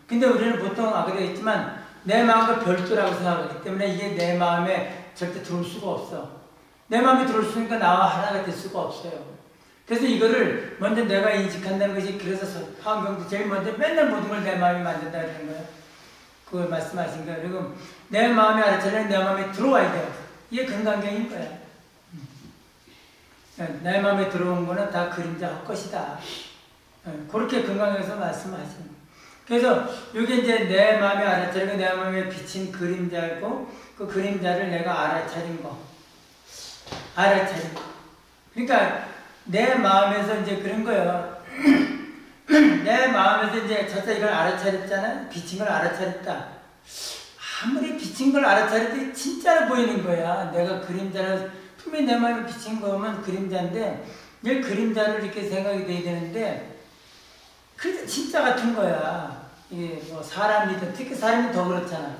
근데 우리는 보통 아까도 했지만 내 마음과 별도라고 생각하기 때문에 이게 내 마음에 절대 들어올 수가 없어. 내 마음이 들어올 수 있으니까 나와 하나가 될 수가 없어요. 그래서 이거를 먼저 내가 인식한다는 것이 그래서 화엄경도 제일 먼저 맨날 모든 걸 내 마음이 만든다 그러는 거예요. 그걸 말씀하신 거예요. 그리고 내 마음이 알아차리면 내 마음에 들어와야 돼요. 이게 건강경인 거야. 내 마음에 들어온 거는 다 그림자 할 것이다. 그렇게 건강에서 말씀하시는 거예요. 그래서 이게 이제 내 마음에 알아차리고 내 마음에 비친 그림자고 그 그림자를 내가 알아차린 거. 알아차린 거. 그러니까 내 마음에서 이제 그런 거예요. 내 마음에서 이제 저자 이걸 알아차렸잖아. 비친 걸 알아차렸다. 아무리 비친 걸 알아차려도 진짜로 보이는 거야. 내가 그림자를 분명히 내 마음에 비친 거면 그림자인데 늘 그림자를 이렇게 생각이 돼야 되는데 그래도 진짜 같은 거야. 이게 뭐 사람이든 특히 사람이 더 그렇잖아.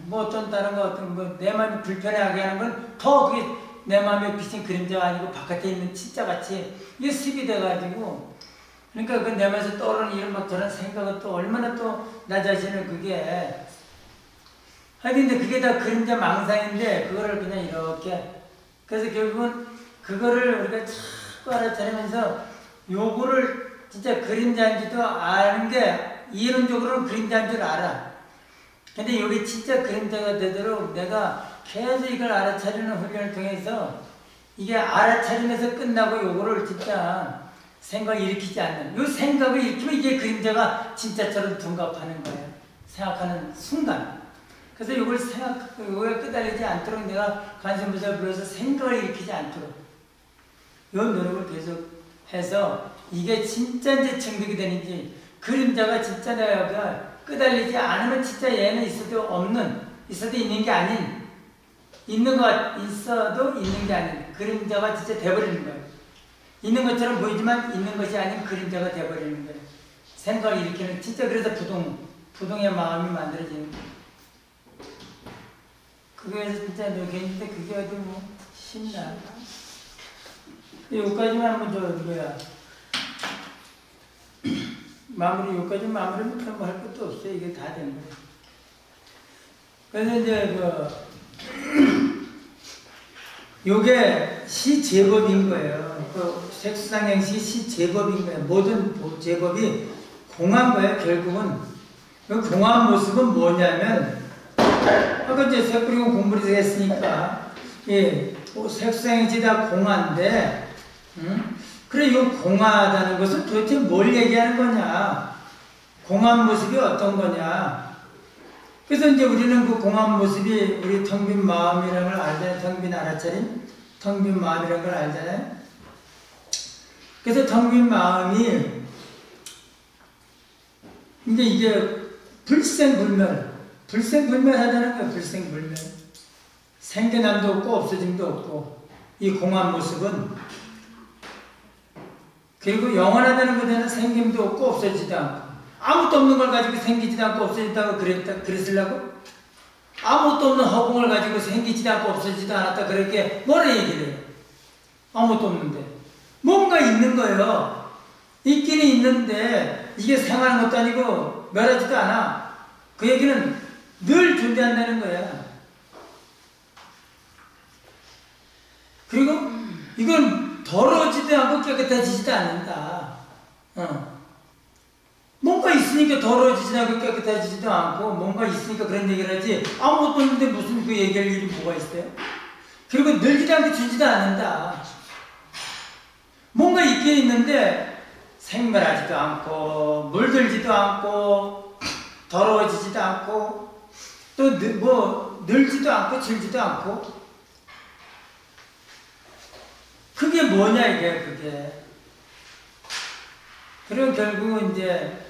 뭐 어떤 다른 거 어떤 뭐 내 마음이 불편하게 하는 건 더 그게 내 마음에 비친 그림자가 아니고 바깥에 있는 진짜 같이 이게 습이 돼가지고 그러니까 그 내 마음에서 떠오르는 이런 막 저런 생각은 또 얼마나 또 나 자신을 그게 근데 그게 다 그림자 망상인데 그거를 그냥 이렇게 그래서 결국은 그거를 우리가 자꾸 알아차리면서 요거를 진짜 그림자인지도 아는 게 이론적으로는 그림자인 줄 알아. 근데 이게 진짜 그림자가 되도록 내가 계속 이걸 알아차리는 훈련을 통해서 이게 알아차리면서 끝나고 요거를 진짜 생각을 일으키지 않는 요 생각을 일으키면 이게 그림자가 진짜처럼 둔갑하는 거예요. 생각하는 순간. 그래서 요걸 요거에 끄달리지 않도록 내가 관세음보살 불러서 생각을 일으키지 않도록 요 노력을 계속 해서 이게 진짜 이제 증득이 되는지 그림자가 진짜 내가 끄달리지 않으면 진짜 얘는 있어도 없는 있어도 있는 게 아닌 있는 것 있어도 있는 게 아닌 그림자가 진짜 돼버리는 거예요. 있는 것처럼 보이지만 있는 것이 아닌 그림자가 돼버리는 거예요. 생각을 일으키는 진짜 그래서 부동의 마음이 만들어지는 거예요. 그거에서 진짜 노력했는데 그게 어디 뭐 쉽나. 여기까지만 한번 뭐야 마무리 여기까지 마무리 못하면 할 것도 없어요. 이게 다 된 거예요. 그래서 이제 요게 시제법인 거예요. 그 색수상행시 시제법인 거예요. 모든 제법이 공한 거예요. 결국은 그 공한 모습은 뭐냐면 아까 이제 색불이고 공부를 했으니까 예, 색수상행시 다 공한데 그래, 이 공하다는 것은 도대체 뭘 얘기하는 거냐? 공한 모습이 어떤 거냐? 그래서 이제 우리는 그 공한 모습이 우리 텅빈 마음이라는 걸 알잖아요. 텅빈 알아차림, 텅빈 마음이라는 걸 알잖아요. 그래서 텅빈 마음이 이게 불생불멸하다는 거예요. 불생불멸. 생겨남도 없고 없어짐도 없고 이 공한 모습은 그리고 영원하다는 것에는 생김도 없고 없어지지도 않고 아무것도 없는 걸 가지고 생기지도 않고 없어지다고 그랬으려고? 아무것도 없는 허공을 가지고 생기지도 않고 없어지지도 않았다 그렇게 뭐라 얘기를 해요? 아무것도 없는데 뭔가 있는 거예요. 있기는 있는데 이게 생하는 것도 아니고 멸하지도 않아. 그 얘기는 늘 존재한다는 거야. 그리고 이건 더러워지지도 않고 깨끗해지지도 않는다. 뭔가 있으니까 더러워지지도 않고 깨끗해지지도 않고 뭔가 있으니까 그런 얘기를 하지 아무것도 없는데 무슨 그 얘기할 일이 뭐가 있어요? 그리고 늘지도 않고 줄지도 않는다. 뭔가 있긴 있는데 생멸하지도 않고 물들지도 않고 더러워지지도 않고 또 늘지도 않고 질지도 않고 그게 뭐냐 이게 그게. 그리고 결국은 이제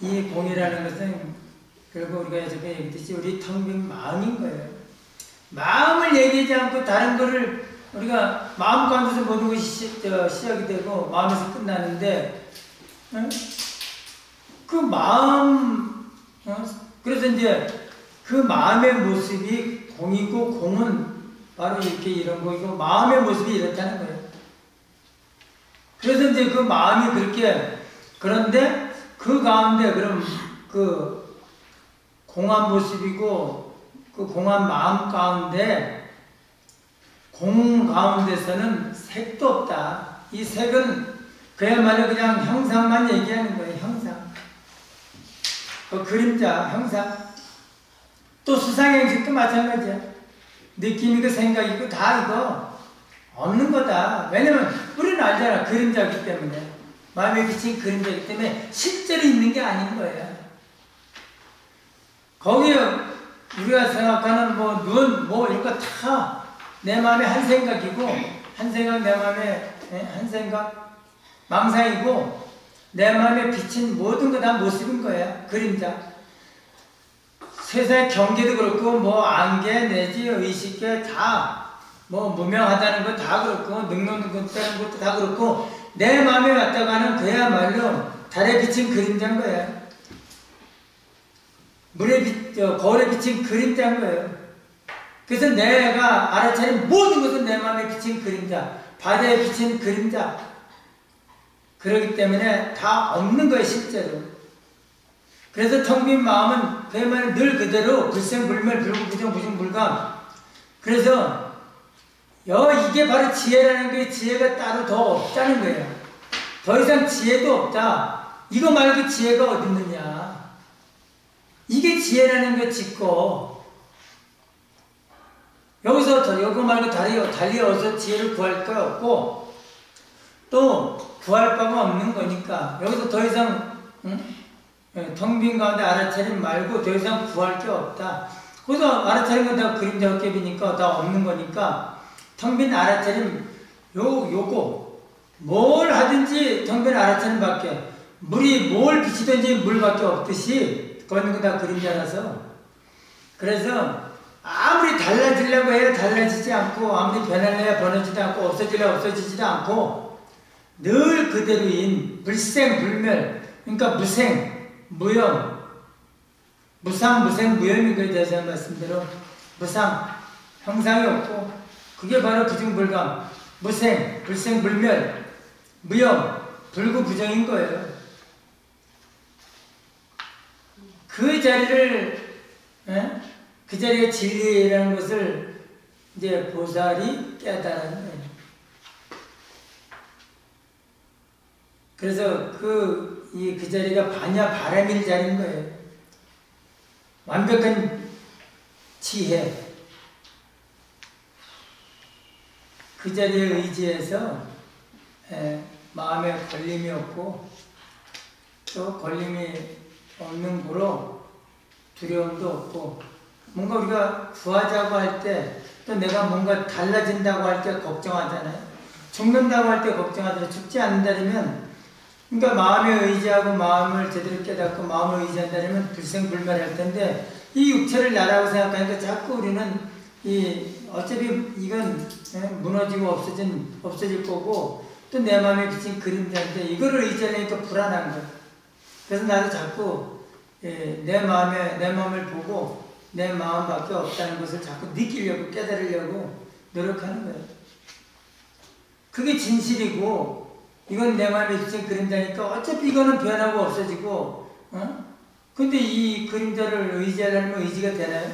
이 공이라는 것은 결국 우리가 저번에 얘기했듯이 우리 텅빈 마음인 거예요. 마음을 얘기하지 않고 다른 거를 우리가 마음 가운데서 모든 것이 시작이 되고 마음에서 끝나는데 그 마음 그래서 이제 그 마음의 모습이 공이고 공은 바로 이렇게 이런 거이고 마음의 모습이 이렇다는 거예요. 그래서 이제 그 마음이 그렇게 그런데 그 가운데 그럼 그 공한 모습이고 그 공한 마음 가운데 공 가운데서는 색도 없다. 이 색은 그야말로 그냥 형상만 얘기하는 거예요. 형상. 그 그림자, 형상. 또 수상행식도 마찬가지야. 느낌이고 생각이고 다 이거 없는 거다. 왜냐면 우리는 알잖아. 그림자이기 때문에. 마음에 비친 그림자이기 때문에 실제로 있는 게 아닌 거예요. 거기에 우리가 생각하는 눈, 이런 거 다 내 마음에 한 생각이고 한 생각 내 마음에 한 생각 망상이고 내 마음에 비친 모든 거 다 모습인 거야. 그림자. 세상의 경계도 그렇고 안개 내지 의식계 다 무명하다는 거 다 그렇고 능력는 것도 다 그렇고 내 마음에 왔다가는 그야말로 달에 비친 그림자인 거야. 거울에 비친 그림자인 거예요. 그래서 내가 알아차린 모든 것은 내 마음에 비친 그림자, 바다에 비친 그림자. 그렇기 때문에 다 없는 거예요, 실제로. 그래서 텅 빈 마음은 그야말로 늘 그대로 불생불멸 불구부정부중불감. 그래서 이게 바로 지혜라는 게 지혜가 따로 더 없다는 거예요. 더 이상 지혜도 없다. 이거 말고 지혜가 어디 있느냐. 이게 지혜라는 거 짚고 여기서 이거 말고 달리 어디서 지혜를 구할 거 없고 또 구할 바가 없는 거니까 여기서 더 이상 텅 빈 가운데 알아차림 말고 더 이상 구할 게 없다. 거기서 알아차린 건 다 그림자 헛개비니까 다 없는 거니까 텅 빈 알아차림 요거 뭘 하든지 텅 빈 알아차림 밖에 물이 뭘 비치든지 물밖에 없듯이 그건 다 그림자라서 그래서 아무리 달라지려고 해야 달라지지 않고 아무리 변할래야 변하지도 않고 없어지려 없어지지도 않고 늘 그대로인 불생불멸 그러니까 무생, 무형 무상, 무생, 무형인 거에 대해서 말씀대로 무상, 형상이 없고 그게 바로 부중불감 무생, 불생불멸 무형, 불구부정인 거예요. 그 자리를 그 자리가 진리라는 것을 이제 보살이 깨달은 거예요. 그래서 그 자리가 반야 바람일 자리인 거예요. 완벽한 지혜. 그 자리에 의지해서 마음에 걸림이 없고 또 걸림이 없는 거로 두려움도 없고 뭔가 우리가 구하자고 할 때 또 내가 뭔가 달라진다고 할 때 걱정하잖아요. 죽는다고 할 때 걱정하더라도 죽지 않는다면 그러니까 마음에 의지하고 마음을 제대로 깨닫고 마음을 의지한다면 불생불멸할 텐데 이 육체를 나라고 생각하니까 자꾸 우리는 어차피 이건 무너지고 없어질 거고 또 내 마음에 비친 그림자인데 이거를 의지하니까 불안한 거예요. 그래서 나도 자꾸 내 마음을 보고 내 마음밖에 없다는 것을 자꾸 느끼려고 깨달으려고 노력하는 거예요. 그게 진실이고 이건 내 마음에 비친 그림자니까 어차피 이거는 변하고 없어지고 근데 이 그림자를 의지하려면 의지가 되나요?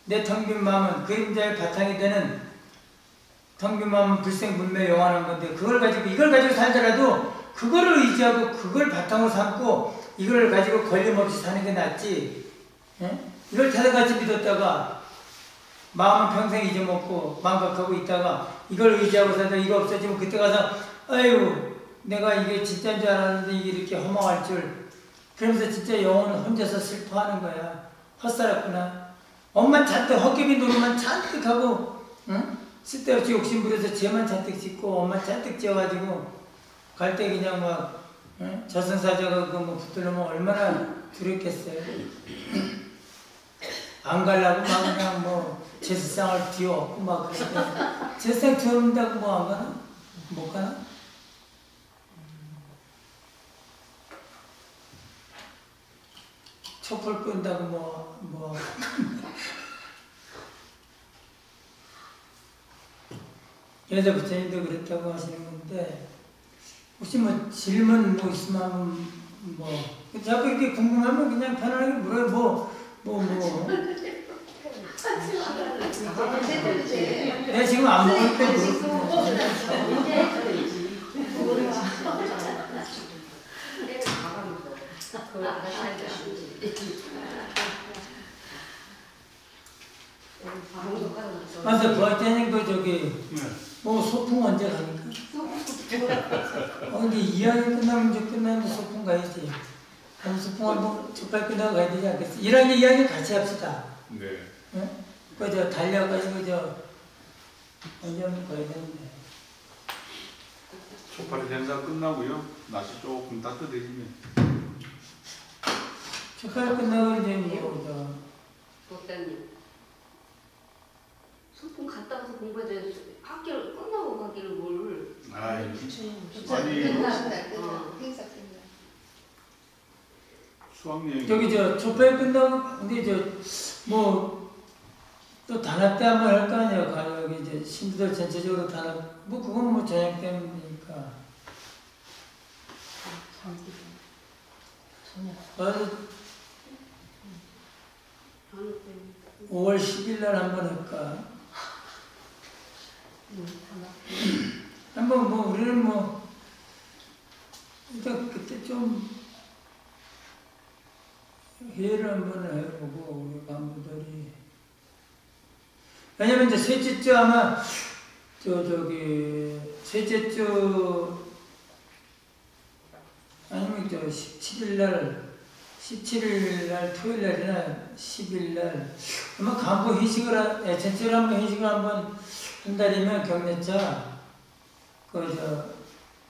내 텅 빈 마음은 그림자의 바탕이 되는 텅 빈 마음은 불생불멸 영원한 건데 이걸 가지고 살더라도 그거를 의지하고 그걸 바탕으로 삼고 이걸 가지고 걸림없이 사는 게 낫지. 이걸 다다같이 믿었다가 마음은 평생 잊어먹고 망각하고 있다가 이걸 의지하고 살다가 이거 없어지면 그때 가서 아유 내가 이게 진짜인 줄 알았는데 이게 이렇게 허망할 줄 그러면서 진짜 영혼은 혼자서 슬퍼하는 거야. 헛살았구나. 엄마 잔뜩 헛개비 노릇만 잔뜩 하고 쓸데없이 욕심부려서 죄만 잔뜩 짓고 엄마 잔뜩 지어가지고 갈 때 그냥 막 저승사자가 뭐 붙들려면 얼마나 두렵겠어요. 안 가려고 막 그냥 뭐 제사상을 뒤엎고 막 그러는데 제사상 뒤엎는다고 뭐 안 가나? 못 가나? 촛불 끈다고 뭐 여자 부처님도 그랬다고 하시는 건데 혹시 뭐 질문 뭐 있으면 뭐 자꾸 이렇게 궁금하면 그냥 편안하게 물어요. 내가 지금 안 먹을 때 맞아, 부활자님 소풍 언제 가니까? 근데 이야기 끝나면 이제 끝나는데 소풍 가야지. 그럼 소풍 한번 첫발 끝나고 가야 되지 않겠어? 1학년 이야기 같이 합시다. 네. 그저 달려가지고 언제 한번 가야 되는데. 초파리 행사 끝나고요. 날씨 조금 따뜻해지면. 첫발 끝나고 이제 목사님 소풍 갔다 와서 공부해야 돼. 학교를 끝나고 가기를 뭘. 아이, 아니 행사 끝나. 수학여행. 여기 초파일 끝나고 근데 또 단합 때 한번 할 거 아니에요. 여기 신부들 전체적으로 단합 그건 뭐 저녁 때문이니까. 어느 5월 10일 날 한번 할까? 한번 뭐 우리는 뭐 일단 그때 좀 회의를 한번 해보고 우리 간부들이 왜냐면 이제 셋째 주 아마 저기 셋째 주 아니면 저 17일 날 토요일 날이나 10일 날 아마 간부 회식을 전체로 한번 회식을 한번 한 달이면 경례차 그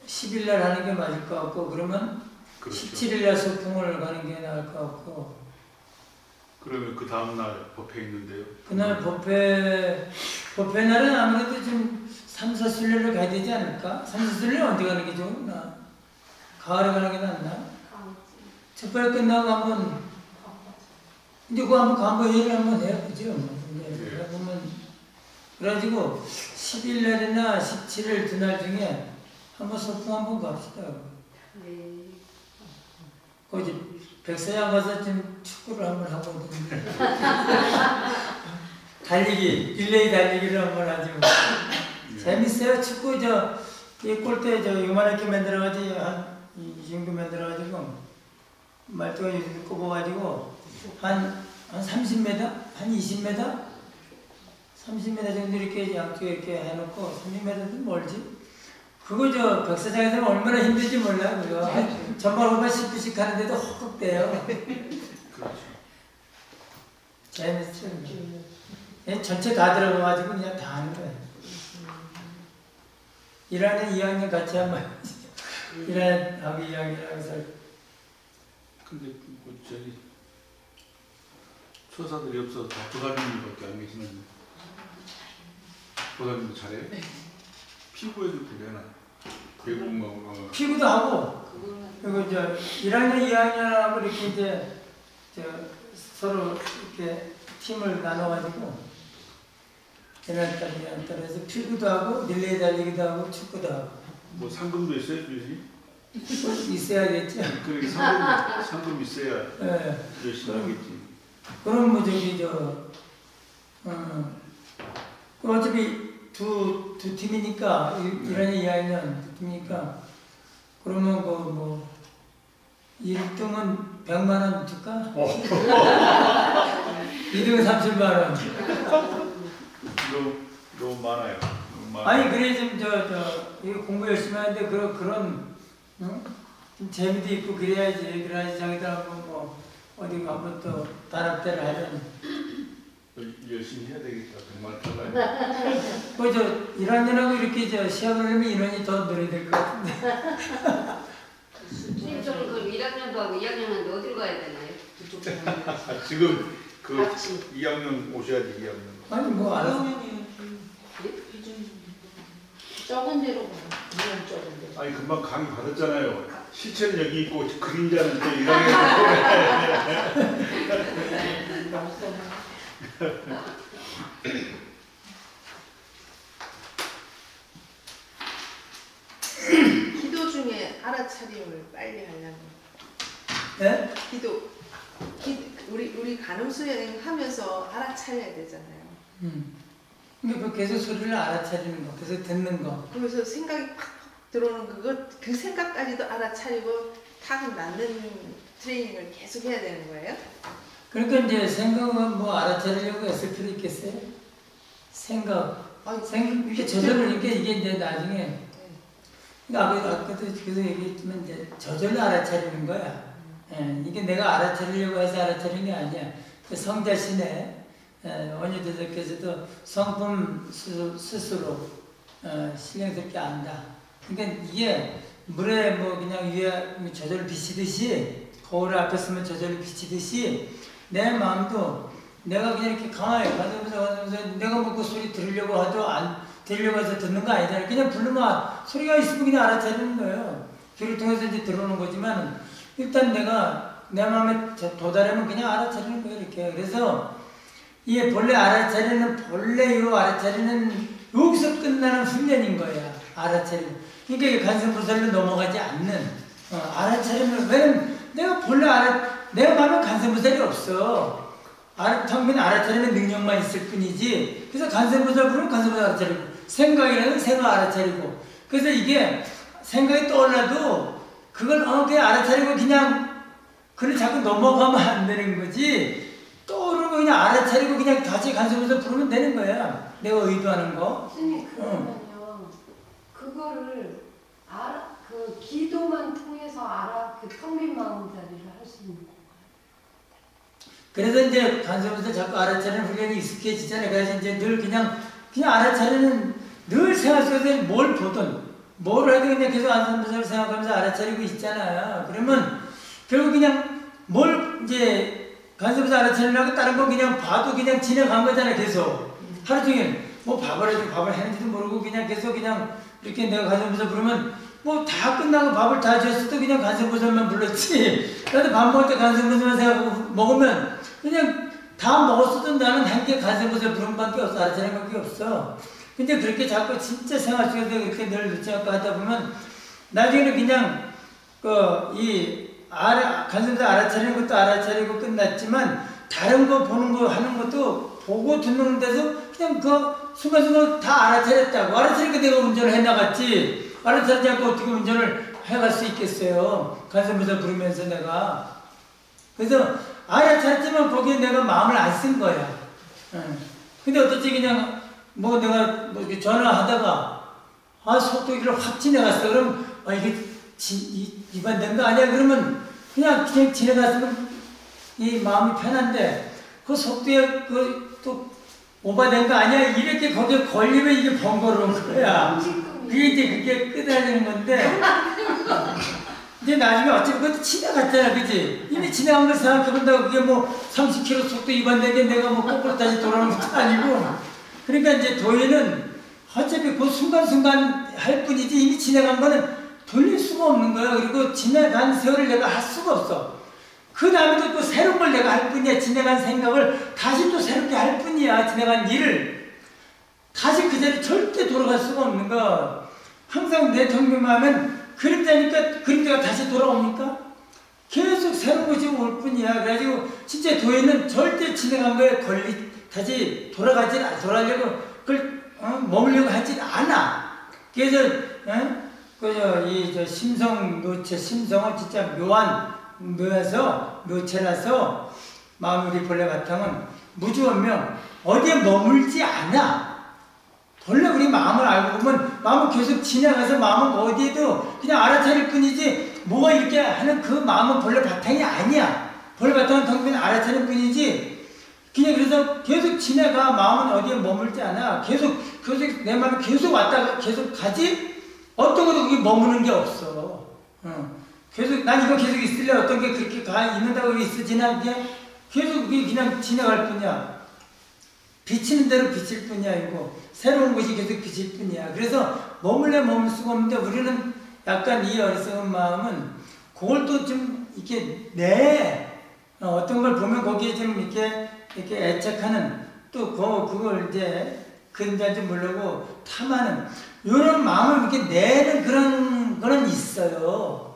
10일 날 하는 게 맞을 것 같고 그러면 그렇죠. 17일 날 소풍을 가는 게 나을 것 같고 그러면 그 다음 날 법회 있는데요. 그날 법회 날은 아무래도 좀 3, 4순례를 가야 되지 않을까? 3, 4순례 언제 가는 게 좋나? 가을에 가는 게 낫나? 첫 번째 끝나고 한번 이제 그거 한번 간부회의를 한번 해야죠. 그래가지고 10일 날이나 17일 두 날 중에 한번 소풍 한번 갑시다. 네. 거기 백사장 가서 좀 축구를 한번 하고 오던데. 달리기, 릴레이 달리기를 한번 하죠. 재밌어요. 축구 이 골대 요만하게 만들어가지고 이 정도 만들어가지고 말투가 이렇게 꼽아가지고 한 30m? 한 20m? 30m 정도 이렇게 양쪽에 이렇게 해놓고 30m도 멀지? 그거 백사장에서는 얼마나 힘들지 몰라 그거. 전반 후반 10분씩 하는데도 헉헉대요. 그렇죠. 재밌죠. 전체 다 들어가가지고 그냥 다 하는 거야. 1학년 2학년 같이 하면 1학년하고 2학년하고 해서 근데 뭐 저기 초사들이 없어서 다 부사님밖에 안 계시는데 부사님도 잘해요? 네. 피부에도 되려나? 배구가 피구도 하고 그리고 1학년 2학년하고 이렇게 이제 서로 이렇게 팀을 나눠가지고 얘네들이 따라서 피구도 하고 릴레이 달리기도 하고 축구도 하고 뭐 상금도 있어요, 주시? 있어야겠죠. 그러게 상금 있어야 네. 열심히 하겠지. 그럼 뭐 어차피 두 팀이니까 1학년 2학년 두 팀이니까 그러면 뭐 1등은 100만 원 줄까? 2등은 30만 원. 너무 많아요. 아니 그래 좀 이거 공부 열심히 하는데 그런 좀 재미도 있고 그래야지 자기들 한번 뭐 어디 한번 또 단합대를 하면 열심히 해야 되겠다. 100만 달라요. 뭐 1학년하고 이렇게 시합을 하면 인원이 더 늘어야 될 것 같은데. 선생님 저는 그 1학년도 하고 2학년은 어디로 가야 되나요? 지금 그 같이. 2학년 오셔야지 2학년. 아니 뭐 알아서. 적은 데로 가. 이런 적은 데. 아니 금방 강의 받았잖아요. 실체는 여기 있고 그림자는 또 1학년. 기도 중에 알아차림을 빨리 하려면 네? 우리 간음 수행 하면서 알아차려야 되잖아요. 그러니까 계속 소리를 알아차리는 거, 계속 듣는 거. 그러면서 생각이 팍팍 들어오는 그 생각까지도 알아차리고 탁 낳는 트레이닝을 계속 해야 되는 거예요? 그러니까 이제 생각은 뭐 알아차리려고 했을 필요 있겠어요? 생각 이게 저절로 이게 이제 나중에 그러니까 아까도 계속 얘기했지만 이제 저절로 알아차리는 거야. 이게 내가 알아차리려고 해서 알아차리는 게 아니야. 그 성 자신의 원유대들께서도 성품 스스로 신령스럽게 안다. 그러니까 이게 물에 뭐 그냥 위에 저절로 비치듯이 거울 앞에 서면 저절로 비치듯이 내 마음도 내가 그냥 이렇게 가만히 가면서 내가 뭐 그 소리 들으려고 하도 안 들으려고 해서 듣는 거 아니잖아요. 그냥 부르면 소리가 있으면 그냥 알아차리는 거예요. 귀를 통해서 이제 들어오는 거지만 일단 내가 내 마음에 도달하면 그냥 알아차리는 거예요. 이렇게. 그래서 이게 본래 알아차리는 여기서 끝나는 훈련인 거야. 알아차리는. 그러니까 간선부설로 넘어가지 않는 알아차리는. 왜냐면 내가 본래 내가 마음에 간세보살이 없어. 텅빈 알아차리는 능력만 있을 뿐이지. 그래서 간세보살 부르면 간세보살 알아차리고, 생각이라는 생각 알아차리고. 그래서 이게 생각이 떠올라도 그걸 그냥 알아차리고 그냥 그걸 자꾸 넘어가면 안 되는 거지. 떠오르는 거 그냥 알아차리고 그냥 다시 간세보살 부르면 되는 거야. 내가 의도하는 거. 선생님 그러면요 그거를 그 기도만 통해서 그 텅빈 마음 자리를 할 수 있는 건가요? 그래서 이제 간세보살 자꾸 알아차리는 훈련이 익숙해지잖아요. 그래서 이제 늘 그냥 알아차리는 늘 생활 속에서 뭘 보든 뭘 해도 그냥 계속 간세보살을 생각하면서 알아차리고 있잖아요. 그러면 결국 그냥 뭘 이제 간세보살 알아차리려고 다른 거 그냥 봐도 그냥 지나간 거잖아요. 계속 하루 종일 뭐 밥을 했는지도 모르고 그냥 계속 그냥 이렇게 내가 간세보살 부르면 뭐 다 끝나고 밥을 다 줬어도 그냥 간세보살만 불렀지. 나도 밥 먹을 때 간세보살만 생각하고 먹으면 그냥 다 먹었어도 나는 한 게 간세보살 부른 밖에 없어. 알아차리는 밖에 없어. 근데 그렇게 자꾸 진짜 생활 속에서 그렇게 늘 늦춰갖고 하다 보면 나중에는 그냥 간세보살 알아차리는 것도 알아차리고 끝났지만 다른 거 보는 거 하는 것도 보고 듣는 데서 그냥 그 순간순간 다 알아차렸다고. 알아차리니까 내가 운전을 해나갔지. 알아차리지 않고 어떻게 운전을 해갈 수 있겠어요. 간세보살 부르면서 내가. 그래서 알아차렸지만 거기에 내가 마음을 안 쓴 거야. 근데 어떻지 그냥 뭐 내가 뭐 이렇게 전화하다가 속도기를 확 지나갔어. 그럼 이게 위반된 거 아니야? 그러면 그냥 지나갔으면 이 마음이 편한데 그 속도에 또 오버된 거 아니야? 이렇게 거기에 걸리면 이게 번거로운 거야. 그게 끄달리는 건데 이제 나중에 어차피 그것도 지나갔잖아. 그치? 이미 지나간 걸 생각해본다고 그게 뭐 30km 속도 위반된 게 내가 뭐 거꾸로 다시 돌아오는 것도 아니고. 그러니까 이제 도의는 어차피 그 순간순간 할 뿐이지 이미 지나간 거는 돌릴 수가 없는 거야. 그리고 지나간 세월을 내가 할 수가 없어. 그 다음에도 또 새로운 걸 내가 할 뿐이야. 지나간 생각을 다시 또 새롭게 할 뿐이야. 지나간 일을 다시 그 자리에 절대 돌아갈 수가 없는 거. 항상 내 텅빈 마음은 그림자니까 그림자가 다시 돌아옵니까? 계속 새로운 것이 올 뿐이야. 그래가지고 진짜 도에는 절대 지나간 거에 다시 돌아가려고 그걸 머물려고 하진 않아. 그래서 심성 노체, 심성은 진짜 묘체라서 마음 우리 본래 바탕은 무주원명 어디에 머물지 않아. 본래 우리 마음을 알고 보면 마음은 계속 지나가서 마음은 어디에도 그냥 알아차릴 뿐이지 뭐가 이렇게 하는 그 마음은 본래 바탕이 아니야. 본래 바탕은 텅빈 알아차릴 뿐이지 그냥 그래서 계속 지나가. 마음은 어디에 머물지 않아. 계속 내 마음이 계속 왔다가 계속 가지 어떤 것도 거기 머무는 게 없어. 계속 난 이거 계속 있을래. 어떤 게 그렇게 있는다고 있어지나 계속 그게 그냥 지나갈 뿐이야. 비치는 대로 비칠 뿐이야. 이거 새로운 것이 계속 비칠 뿐이야. 그래서 머물 수가 없는데 우리는 약간 이 어리석은 마음은 그걸 또 좀 이렇게 어떤 걸 보면 거기에 좀 이렇게 애착하는 또 그걸 이제 근자인지 모르고 탐하는 이런 마음을 이렇게 내는 그런 거는 있어요.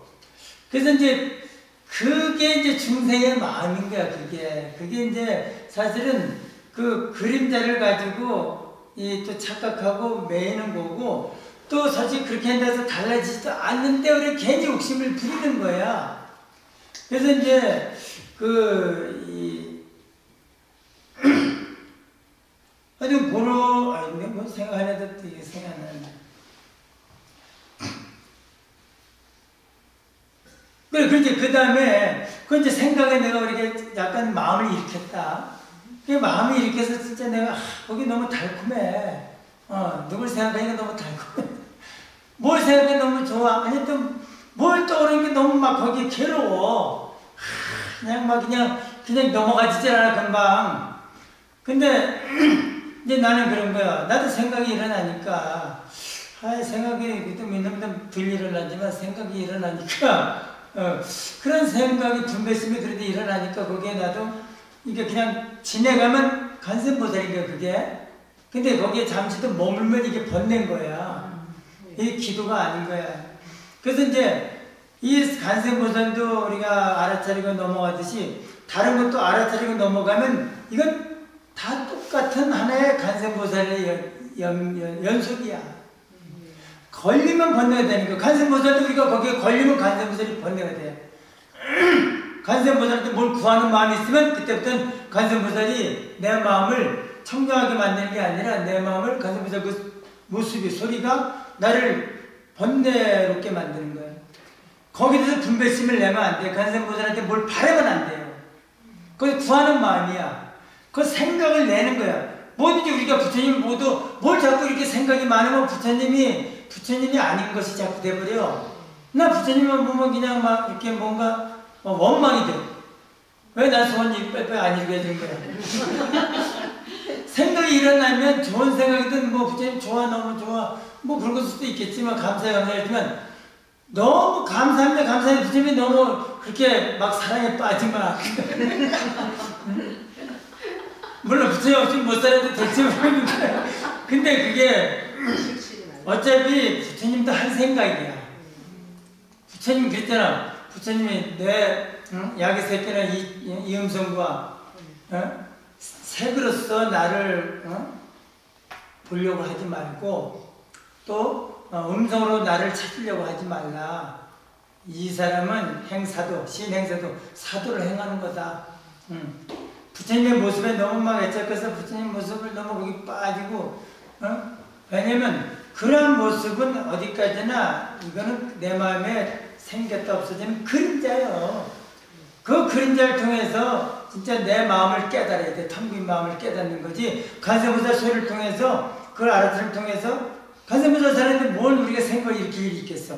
그래서 이제 그게 이제 중생의 마음인 거야. 그게 이제 사실은 그 그림자를 가지고 또 착각하고 매이는 거고 또 사실 그렇게 한다고 달라지지도 않는데 우리 괜히 욕심을 부리는 거야. 그래서 이제 아주 뭐 생각하려도 되게 생각나네. 그렇지. 그 다음에 이제 생각에 내가 이렇게 약간 마음을 일으켰다. 그 마음을 일으켜서 진짜 내가 거기 너무 달콤해. 누굴 생각하니까 너무 달콤해. 뭘 생각해 너무 좋아. 아니 또 뭘 떠오르니까 너무 막 거기 괴로워. 그냥 넘어가지질 않아 금방. 근데 이제 나는 그런 거야. 나도 생각이 일어나니까 생각이 좀 있는 덜 일어나지만 생각이 일어나니까 그런 생각이 분배심이 그래도 일어나니까 거기에 나도 이게 그냥 지내가면 간센보살인 거야 그게. 근데 거기에 잠시도 머물면 이게 번낸 거야. 이게 기도가 아닌 거야. 그래서 이제 이 간센보살도 우리가 알아차리고 넘어가듯이 다른 것도 알아차리고 넘어가면 이건 다 똑같은 하나의 간센보살의 연속이야. 걸리면 번뇌가 되는 거야. 간센보살도 우리가 거기에 걸리면 간센보살이 번뇌가 돼. 간센보살한테 뭘 구하는 마음이 있으면 그때부터는 간센보살이 내 마음을 청정하게 만드는 게 아니라 내 마음을 간센보살 그 모습이 소리가 나를 번뇌롭게 만드는 거야. 거기서 분별심을 내면 안 돼. 간센보살한테 뭘 바라면 안 돼요. 그거 구하는 마음이야. 그 생각을 내는 거야. 뭐든지 우리가 부처님 모두 뭘 자꾸 이렇게 생각이 많으면 부처님이 아닌 것이 자꾸 돼버려. 나 부처님만 보면 그냥 막 이렇게 뭔가 원망이 돼. 왜 난 소원이 빼빼 안 이루어지는 거야? 생각이 일어나면 좋은 생각이든 뭐 부처님 좋아 너무 좋아 뭐 그런 걸 수도 있겠지만 감사하지만 너무 감사합니다 부처님이 너무 그렇게 막 사랑에 빠지마. 물론 부처님 없이 못 살아도 될지 모르겠는데 근데 그게 어차피 부처님도 한 생각이야. 부처님 그랬잖아. 부처님이 내 약의 새끼나 이 음성과 색으로서 나를 보려고 하지 말고 또 음성으로 나를 찾으려고 하지 말라. 이 사람은 행사도 신행사도 사도를 행하는 거다. 부처님의 모습에 너무 막 애착해서 부처님 모습을 너무 거기 빠지고 왜냐면 그런 모습은 어디까지나 이거는 내 마음에 생겼다 없어지는 그림자예요. 그 그림자를 통해서 진짜 내 마음을 깨달아야 돼. 텅 빈 마음을 깨닫는 거지. 간센보살 소리를 통해서 그걸 알아차림을 통해서 간센보살 사는데 뭘 우리가 생각을 이렇게 있겠어.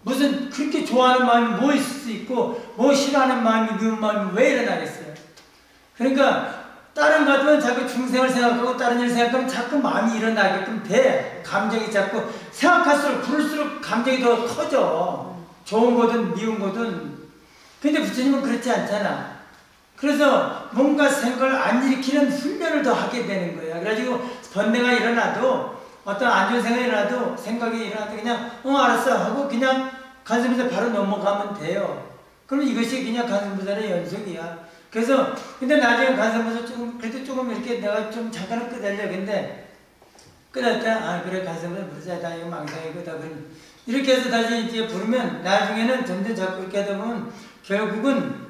무슨 그렇게 좋아하는 마음이 뭐 있을 수 있고 뭐 싫어하는 마음이 미운 마음이 왜 일어나겠어요. 그러니까 다른 것들은 자꾸 중생을 생각하고 다른 일 생각하면 자꾸 마음이 일어나게끔 돼. 감정이 자꾸 생각할수록 부를수록 감정이 더 커져. 좋은 거든 미운 거든. 근데 부처님은 그렇지 않잖아. 그래서 뭔가 생각을 안 일으키는 훈련을 더 하게 되는 거야. 그래가지고 번뇌가 일어나도 어떤 안 좋은 생각이 일어나도 생각이 일어나도 그냥 알았어 하고 그냥 간센보살 바로 넘어가면 돼요. 그러면 이것이 그냥 간센보살의 연속이야. 그래서 근데 나중에 간센보살 그래도 조금 이렇게 내가 좀 잠깐은 끄달려. 근데 끄달 때 그래 간센보살 부르자. 나 이거 망상이고 이렇게 해서 다시 이제 부르면 나중에는 점점 자꾸 이렇게 하다 보면 결국은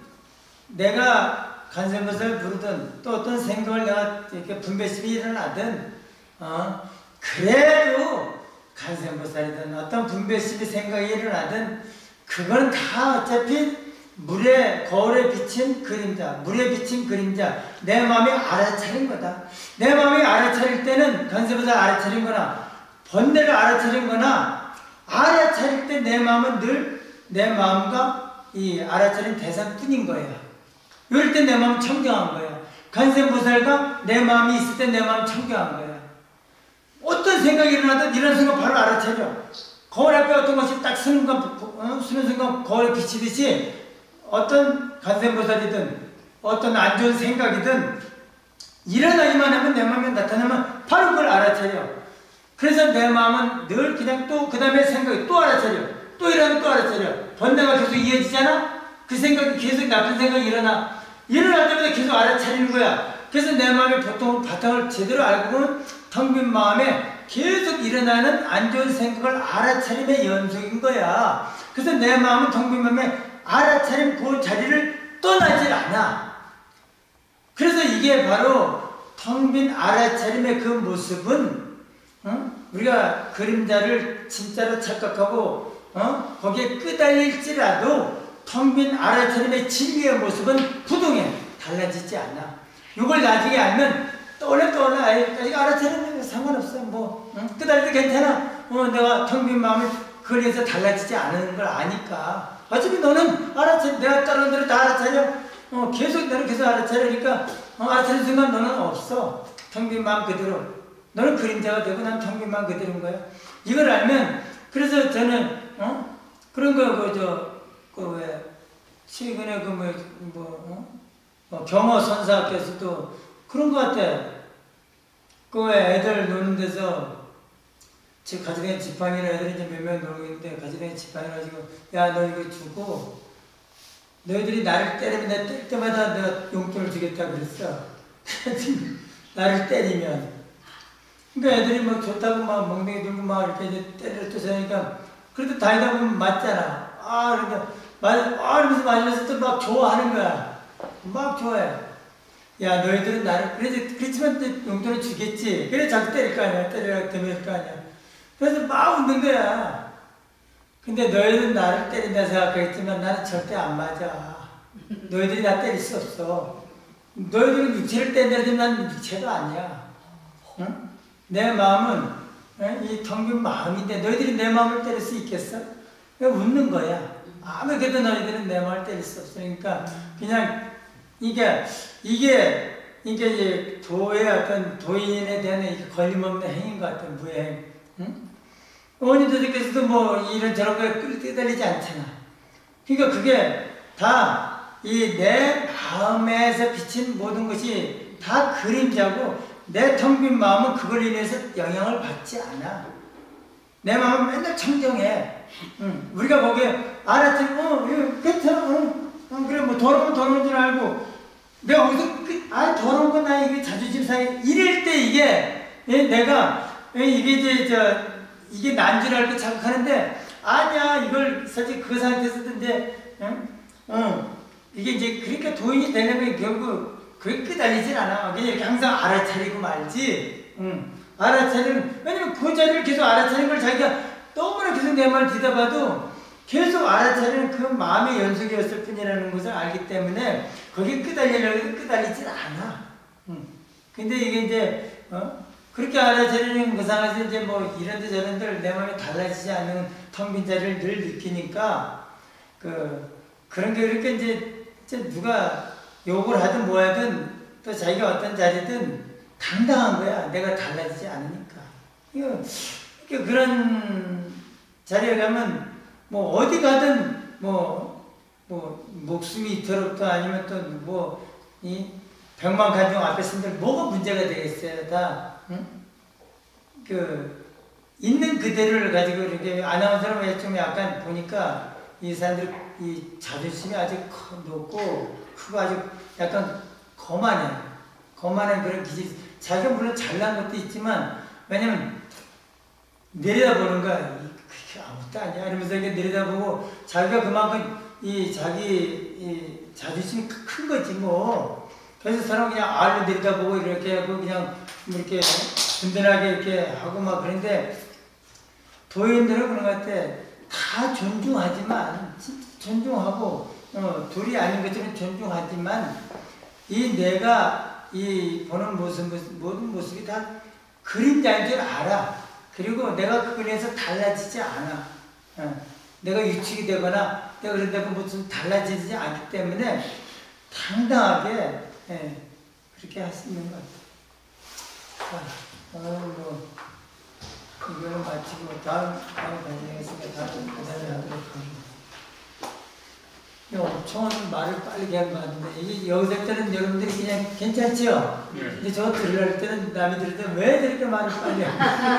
내가 간센보살 부르든 또 어떤 생각을 내가 이렇게 분별심이 일어나든 그래도 간센보살이든 어떤 분별심이 생각이 일어나든 그건 다 어차피 거울에 비친 그림자, 물에 비친 그림자, 내 마음이 알아차린 거다. 내 마음이 알아차릴 때는 간센보살 알아차린 거나 번뇌를 알아차린 거나 알아차릴 때 내 마음은 늘 내 마음과 이 알아차린 대상뿐인 거야. 이럴 때 내 마음은 청정한 거야. 간센보살과 내 마음이 있을 때 내 마음은 청정한 거야. 어떤 생각이 일어나든 이런 순간 바로 알아차려. 거울 앞에 어떤 것이 딱 쓰는 순간 거울에 비치듯이 어떤 간센보살이든 어떤 안 좋은 생각이든 일어나기만 하면 내 마음에 나타나면 바로 그걸 알아차려. 그래서 내 마음은 늘 그냥 또 그 다음에 생각이 또 알아차려. 또 일어나면 또 알아차려. 번뇌가 계속 이어지잖아? 그 생각이 계속 나쁜 생각이 일어날 때마다 계속 알아차리는 거야. 그래서 내 마음이 보통 바탕을 제대로 알고 보면 텅 빈 마음에 계속 일어나는 안 좋은 생각을 알아차림의 연속인 거야. 그래서 내 마음은 텅 빈 마음에 알아차림 그 자리를 떠나질 않아. 그래서 이게 바로 텅 빈 알아차림의 그 모습은 우리가 그림자를 진짜로 착각하고 거기에 끄달릴지라도 텅 빈 알아차림의 진리의 모습은 부동해. 달라지지 않아. 이걸 나중에 알면 떠올라 알아차리면 상관없어. 끄달려도 괜찮아. 내가 텅 빈 마음을 그래서 달라지지 않은 걸 아니까. 어차피 너는 내가 다른 대로 다 알아차려. 너는 계속 알아차리니까 알아차리는 순간 너는 없어. 텅 빈 마음 그대로. 너는 그림자가 되고 난 텅 빈 마음 그대로인 거야. 이걸 알면 그래서 저는 그런 거 최근에 경호 선사께서도 그런 거 같아. 왜 애들 노는 데서 즉 가지런히 지팡이를 애들이 이제 몇 명 놀고 있는데 가지런히 지팡이 가지고 야 너 이거 주고 너희들이 나를 때리면 내가 때릴 때마다 내가 용돈을 주겠다 그랬어. 나를 때리면. 그러니까 애들이 막 좋다고 막 멍멍이 들고 막 이렇게 이제 때려 쫓아니까 그래도 다니다 보면 맞잖아. 그러니까 이러면서 맞으면서 또 막 좋아하는 거야. 막 좋아해. 야 너희들은 나를 그렇지만 용돈을 주겠지. 그래 자꾸 때릴 거 아니야. 때리라고 때릴 거 아니야. 그래서 막 웃는 거야. 근데 너희들은 나를 때린다 생각하겠지만 나는 절대 안 맞아. 너희들이 나 때릴 수 없어. 너희들은 육체를 때리는데 난 육체가 아니야. 응? 내 마음은 이 텅빈 마음인데 너희들이 내 마음을 때릴 수 있겠어? 그냥 웃는 거야. 아무리 그래도 너희들은 내 마음을 때릴 수 없어. 그러니까 그냥 이게 이제 도의 어떤 도인에 대한 걸림없는 행인 것 같아. 무행. 응? 어머니들께서도 뭐 이런저런 거에 끌려다니지 않잖아. 그러니까 그게 다 이 내 마음에서 비친 모든 것이 다 그림자고 내 텅 빈 마음은 그걸 인해서 영향을 받지 않아. 내 마음은 맨날 청정해. 우리가 거기에 알았지? 이거 괜찮아. 그래 뭐 더러운 줄 알고 내가 어디서 더러운 건 나 이게 자존심 상해. 이럴 때 이게 내가 이게 이게 난 줄 알고 착각하는데 아니야. 이걸 사실 그 상태에서도 이제 이게 이제 그러니까 도인이 되려면 결국 그게 끄달리진 않아. 그냥 이렇게 항상 알아차리고 말지. 알아차리는 왜냐면 그 자리를 계속 알아차리는 걸 자기가 너무나 계속 내 말 듣다 봐도 계속 알아차리는 그 마음의 연속이었을 뿐이라는 것을 알기 때문에 거기에 끄달리려고 해도 끄달리진 않아. 근데 이게 이제 그렇게 알아차리는 그 상황에서 이제 뭐 이런데 저런데 내 마음이 달라지지 않는 텅 빈 자리를 늘 느끼니까 그런 게 그렇게 이제 누가 욕을 하든 뭐 하든 또 자기가 어떤 자리든 당당한 거야. 내가 달라지지 않으니까. 그런 자리에 가면 뭐 어디 가든 뭐 목숨이 이토록도 아니면 또 뭐 이 백만간종 앞에 선들 뭐가 문제가 되겠어요. 다 있는 그대로를 가지고 이렇게 아나운서는 좀 약간 보니까 이 사람들 이 자존심이 아주 높고 크고 아주 약간 거만한 그런 기질. 자기가 물론 잘난 것도 있지만 왜냐면 내려다보는 거야. 그게 아무것도 아니야 이러면서 이렇게 내려다보고 자기가 그만큼 자기 자존심이 큰 거지 뭐. 그래서 사람 그냥 알로 내려다보고 이렇게 하고 그냥 이렇게 든든하게 이렇게 하고 막 그런데 도인들은 그런 것 같아. 다 존중하지만 진짜 존중하고 둘이 아닌 것처럼 존중하지만 이 내가 이 보는 모든 모습이 다 그림자인 줄 알아. 그리고 내가 그거에서 달라지지 않아. 내가 유축이 되거나 내가 그런다고 무슨 달라지지 않기 때문에 당당하게 그렇게 할 수 있는 것 같아. 뭐 이거는 마치고 다음 반영했으니까 다음 부산을 하도록 합니다. 엄청 말을 빠르게 한 것 같은데 이게 여기서 때는 여러분들이 그냥 괜찮죠? 네. 근데 저 들으려할 때는 남이 들을 때 왜 저렇게 말을 빨리 하냐?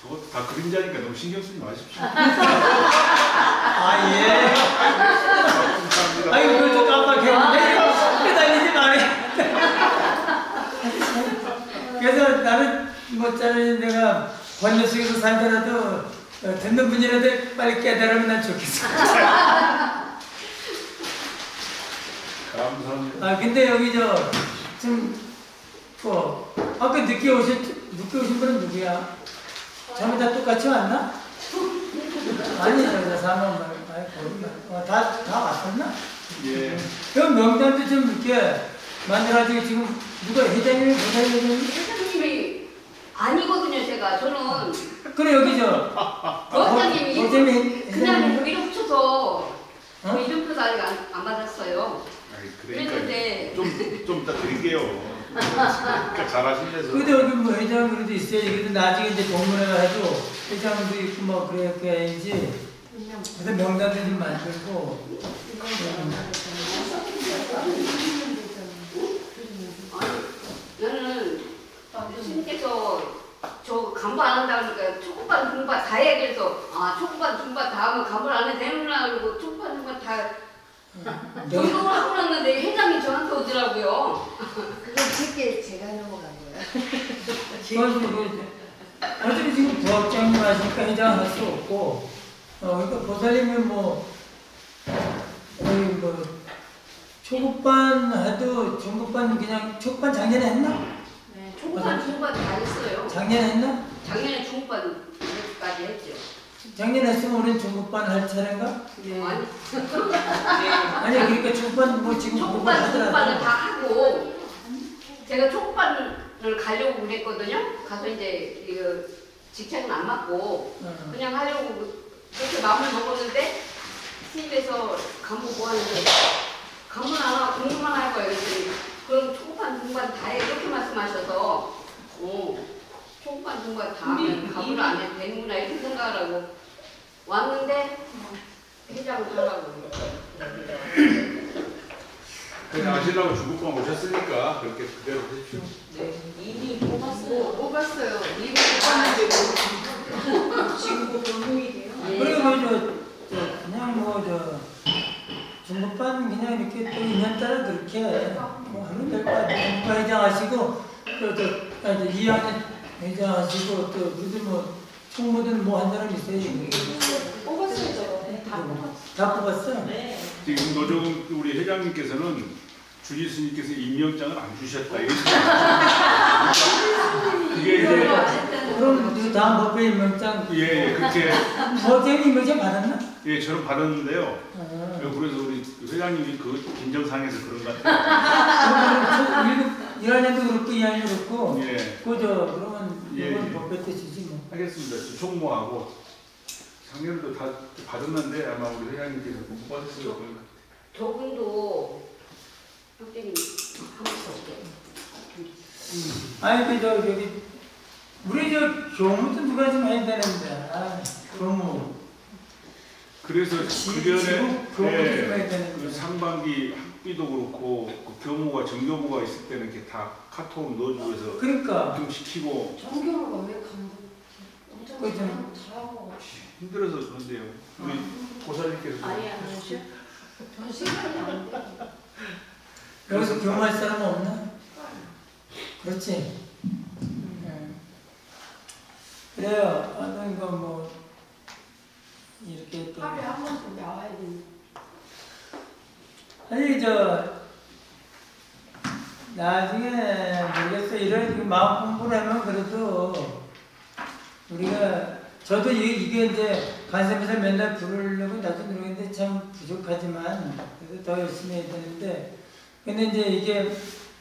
저거 다 그림자니까 너무 신경 쓰지 마십시오. 예. 아이고 그걸 또 깜빡했는데 끄달리지 말아요. 그래서 나는 뭐짜리 내가 번뇌 속에서 살더라도 듣는 분이라도 빨리 깨달으면 난 좋겠어. 감사합니다. 근데 여기 아까 늦게 오신 분은 누구야? 전부 다 똑같이 왔나? 아니 저기다 사람 다 왔었나? 예. 그럼 명단도 좀 이렇게 만들어가지고 지금 누가 회장님이 회장님이 아니거든요. 저는 그래 여기 원장님이 그냥 이름 붙여서 이름표도 아직 안 받았어요. 그러니까 좀 이따 드릴게요. 그러니까 잘하신대서. 근데 여기 뭐 회장 그래도 있어야지. 그래도 나중에 이제 동문회가 해도 회장도 있고 뭐 그래야지. 그래서 명단도 좀 만들고. 나는 스님께서 저 초반 중반 다 얘기해서 초반 중반 다 하면 가물 안에 되는구나 그러고 초반 중반 다 등록을 하고 났는데 회장이 저한테 오더라고요. 그건 제가 넘어간 거예요. 어차피 지금 부학장님 하시니까 회장 할 수 없고, 그러니까 보살님은 초급반 해도 중급반 그냥 초급반 작년에 했나? 네, 초반 중반 다 했어요. 작년에 했나? 작년에 중반까지 했죠. 작년에 했으면 우리는 중급반 할 차례인가? 네. 아니, 아니 그러니까 중급반 지금 초급반 중반을 다 하고 제가 초급반을 가려고 그랬거든요. 가서 이제 이거 직책은 안 맞고 그냥 하려고 그렇게 마음을 먹었는데 스님께서 간부 뭐 하는데 간부는 안 하고 공부만 할 거예요. 그랬더니 그럼 초급반 중반 다 해 이렇게 말씀하셔서 초급반 중반 다 하면 간부를 안 해도 되는구나 이렇게 생각을 하고 왔는데 회장을 하라고 그냥 아시려고 중국방 오셨으니까 그렇게 그대로 하십시오. 네. 이미 뽑았어요. 뽑았어요. 이미 뽑았는데 지금 변동이 돼요. 그리고 그냥 중급반 그냥 이렇게 또 인연따라 그렇게 하면 될 것 같아요. 중급반 회장하시고 또 2학년 회장하시고 또 무슨 총무든 한 사람 있어요. 뽑았어요. 네, 다 뽑았어요. 다 뽑았어? 네. 지금 노종 우리 회장님께서는 주지스님께서 임명장을 안 주셨다. 이게 이제 그럼 그 다음 법회 임명장 그렇게 법회 임명장 받았나? 저는 받았는데요. 그래서 우리 회장님이 그 긴정상에서 그런 것 같아요. 1학년도 그렇고 2학년도 그렇고 그러면 이번 예. 법회 때 주지 뭐. 하겠습니다. 총무하고 작년에도 다 받았는데 아마 우리 회장님께서 못 받았을 거예요. 저분도 형제님 하면서 아니 여기 우리 교무도 누가 좀 해야 되는데 교무. 그래서 그전에 교무도 좀 해야 되는데. 상반기 학비도 그렇고 그 교무가 정교무가 있을 때는 이렇게 다 카톡 넣어주고 해서 그러니까 좀 시키고 정교가 왜 간부 엄청 그죠. 잘하고 힘들어서 그런데요. 우리 고사님께서 아예 안 하셔? 전 시간이 안 돼. 여기서 교무할 사람 없나? 그렇지. 그래요. 하는 거 이렇게 또 하루에 한 번씩 나와야 되니까. 아니 나중에 모르겠어. 이런 마음 공부를 하면 그래도 우리가 저도 이게 이제 간섭에서 맨날 부르려고 나도 노력했는데 참 부족하지만 그래도 더 열심히 해야 되는데 근데 이제 이게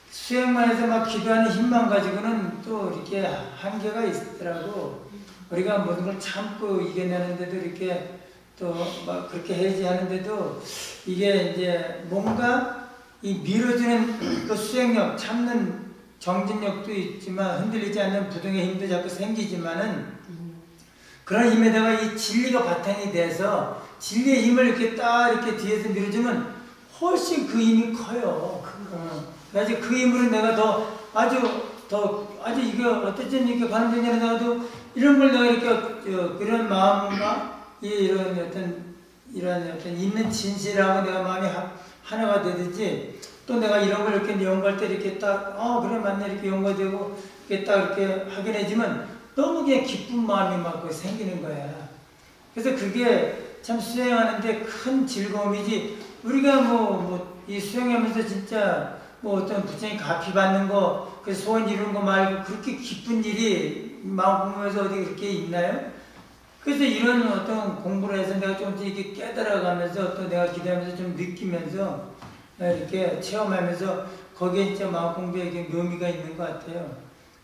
수행만 해서 막 기도하는 힘만 가지고는 또 이렇게 한계가 있더라고. 우리가 모든 걸 참고 이겨내는데도 이렇게 또 막 그렇게 해야지 하는데도 이게 이제 뭔가 이 밀어주는 그 수행력, 참는 정진력도 있지만 흔들리지 않는 부동의 힘도 자꾸 생기지만은 그런 힘에다가 이 진리가 바탕이 돼서 진리의 힘을 이렇게 딱 이렇게 뒤에서 밀어주면 훨씬 그 힘이 커요. 그래서 그 힘으로 내가 아주 이게 어떻든 이렇게 관음전에 나도 이런 걸 내가 이렇게 그런 마음과 이런 어떤 있는 진실하고 내가 마음이 하나가 되듯이 또 내가 이런 걸 이렇게 연구할 때 이렇게 딱 그래 맞네 이렇게 연구되고 이렇게 딱 이렇게 확인해지면 너무 그냥 기쁜 마음이 막 생기는 거야. 그래서 그게 참 수행하는데 큰 즐거움이지. 우리가 이 수행하면서 진짜 어떤 부처님 가피 받는 거, 그 소원 이루는 거 말고 그렇게 기쁜 일이 마음 공부에서 어디 그렇게 있나요? 그래서 이런 어떤 공부를 해서 내가 조금씩 이렇게 깨달아가면서 또 내가 기도하면서 좀 느끼면서 이렇게 체험하면서 거기에 진짜 마음 공부에 묘미가 있는 것 같아요.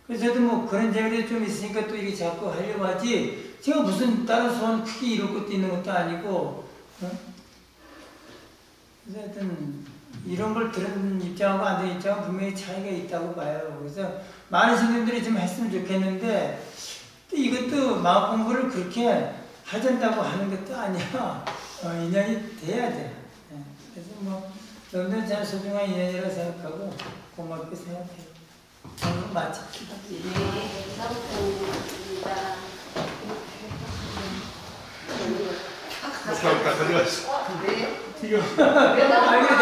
그래서 저도 그런 재미도 좀 있으니까 또 이게 자꾸 하려고 하지, 제가 무슨 다른 소원 크게 이룰 것도 있는 것도 아니고, 그래서 하여튼 이런 걸 들은 입장하고 안 들은 입장은 분명히 차이가 있다고 봐요. 그래서 많은 스님들이 좀 했으면 좋겠는데, 또 이것도 마음 공부를 그렇게 하잔다고 하는 것도 아니야. 인연이 돼야 돼. 그래서 여러분들 참 소중한 인연이라고 생각하고 고맙게 생각해요. 오늘 마칩시다. 네, 감사합니다. 다 가져갔어. 네. 이거 매달 알겠어요.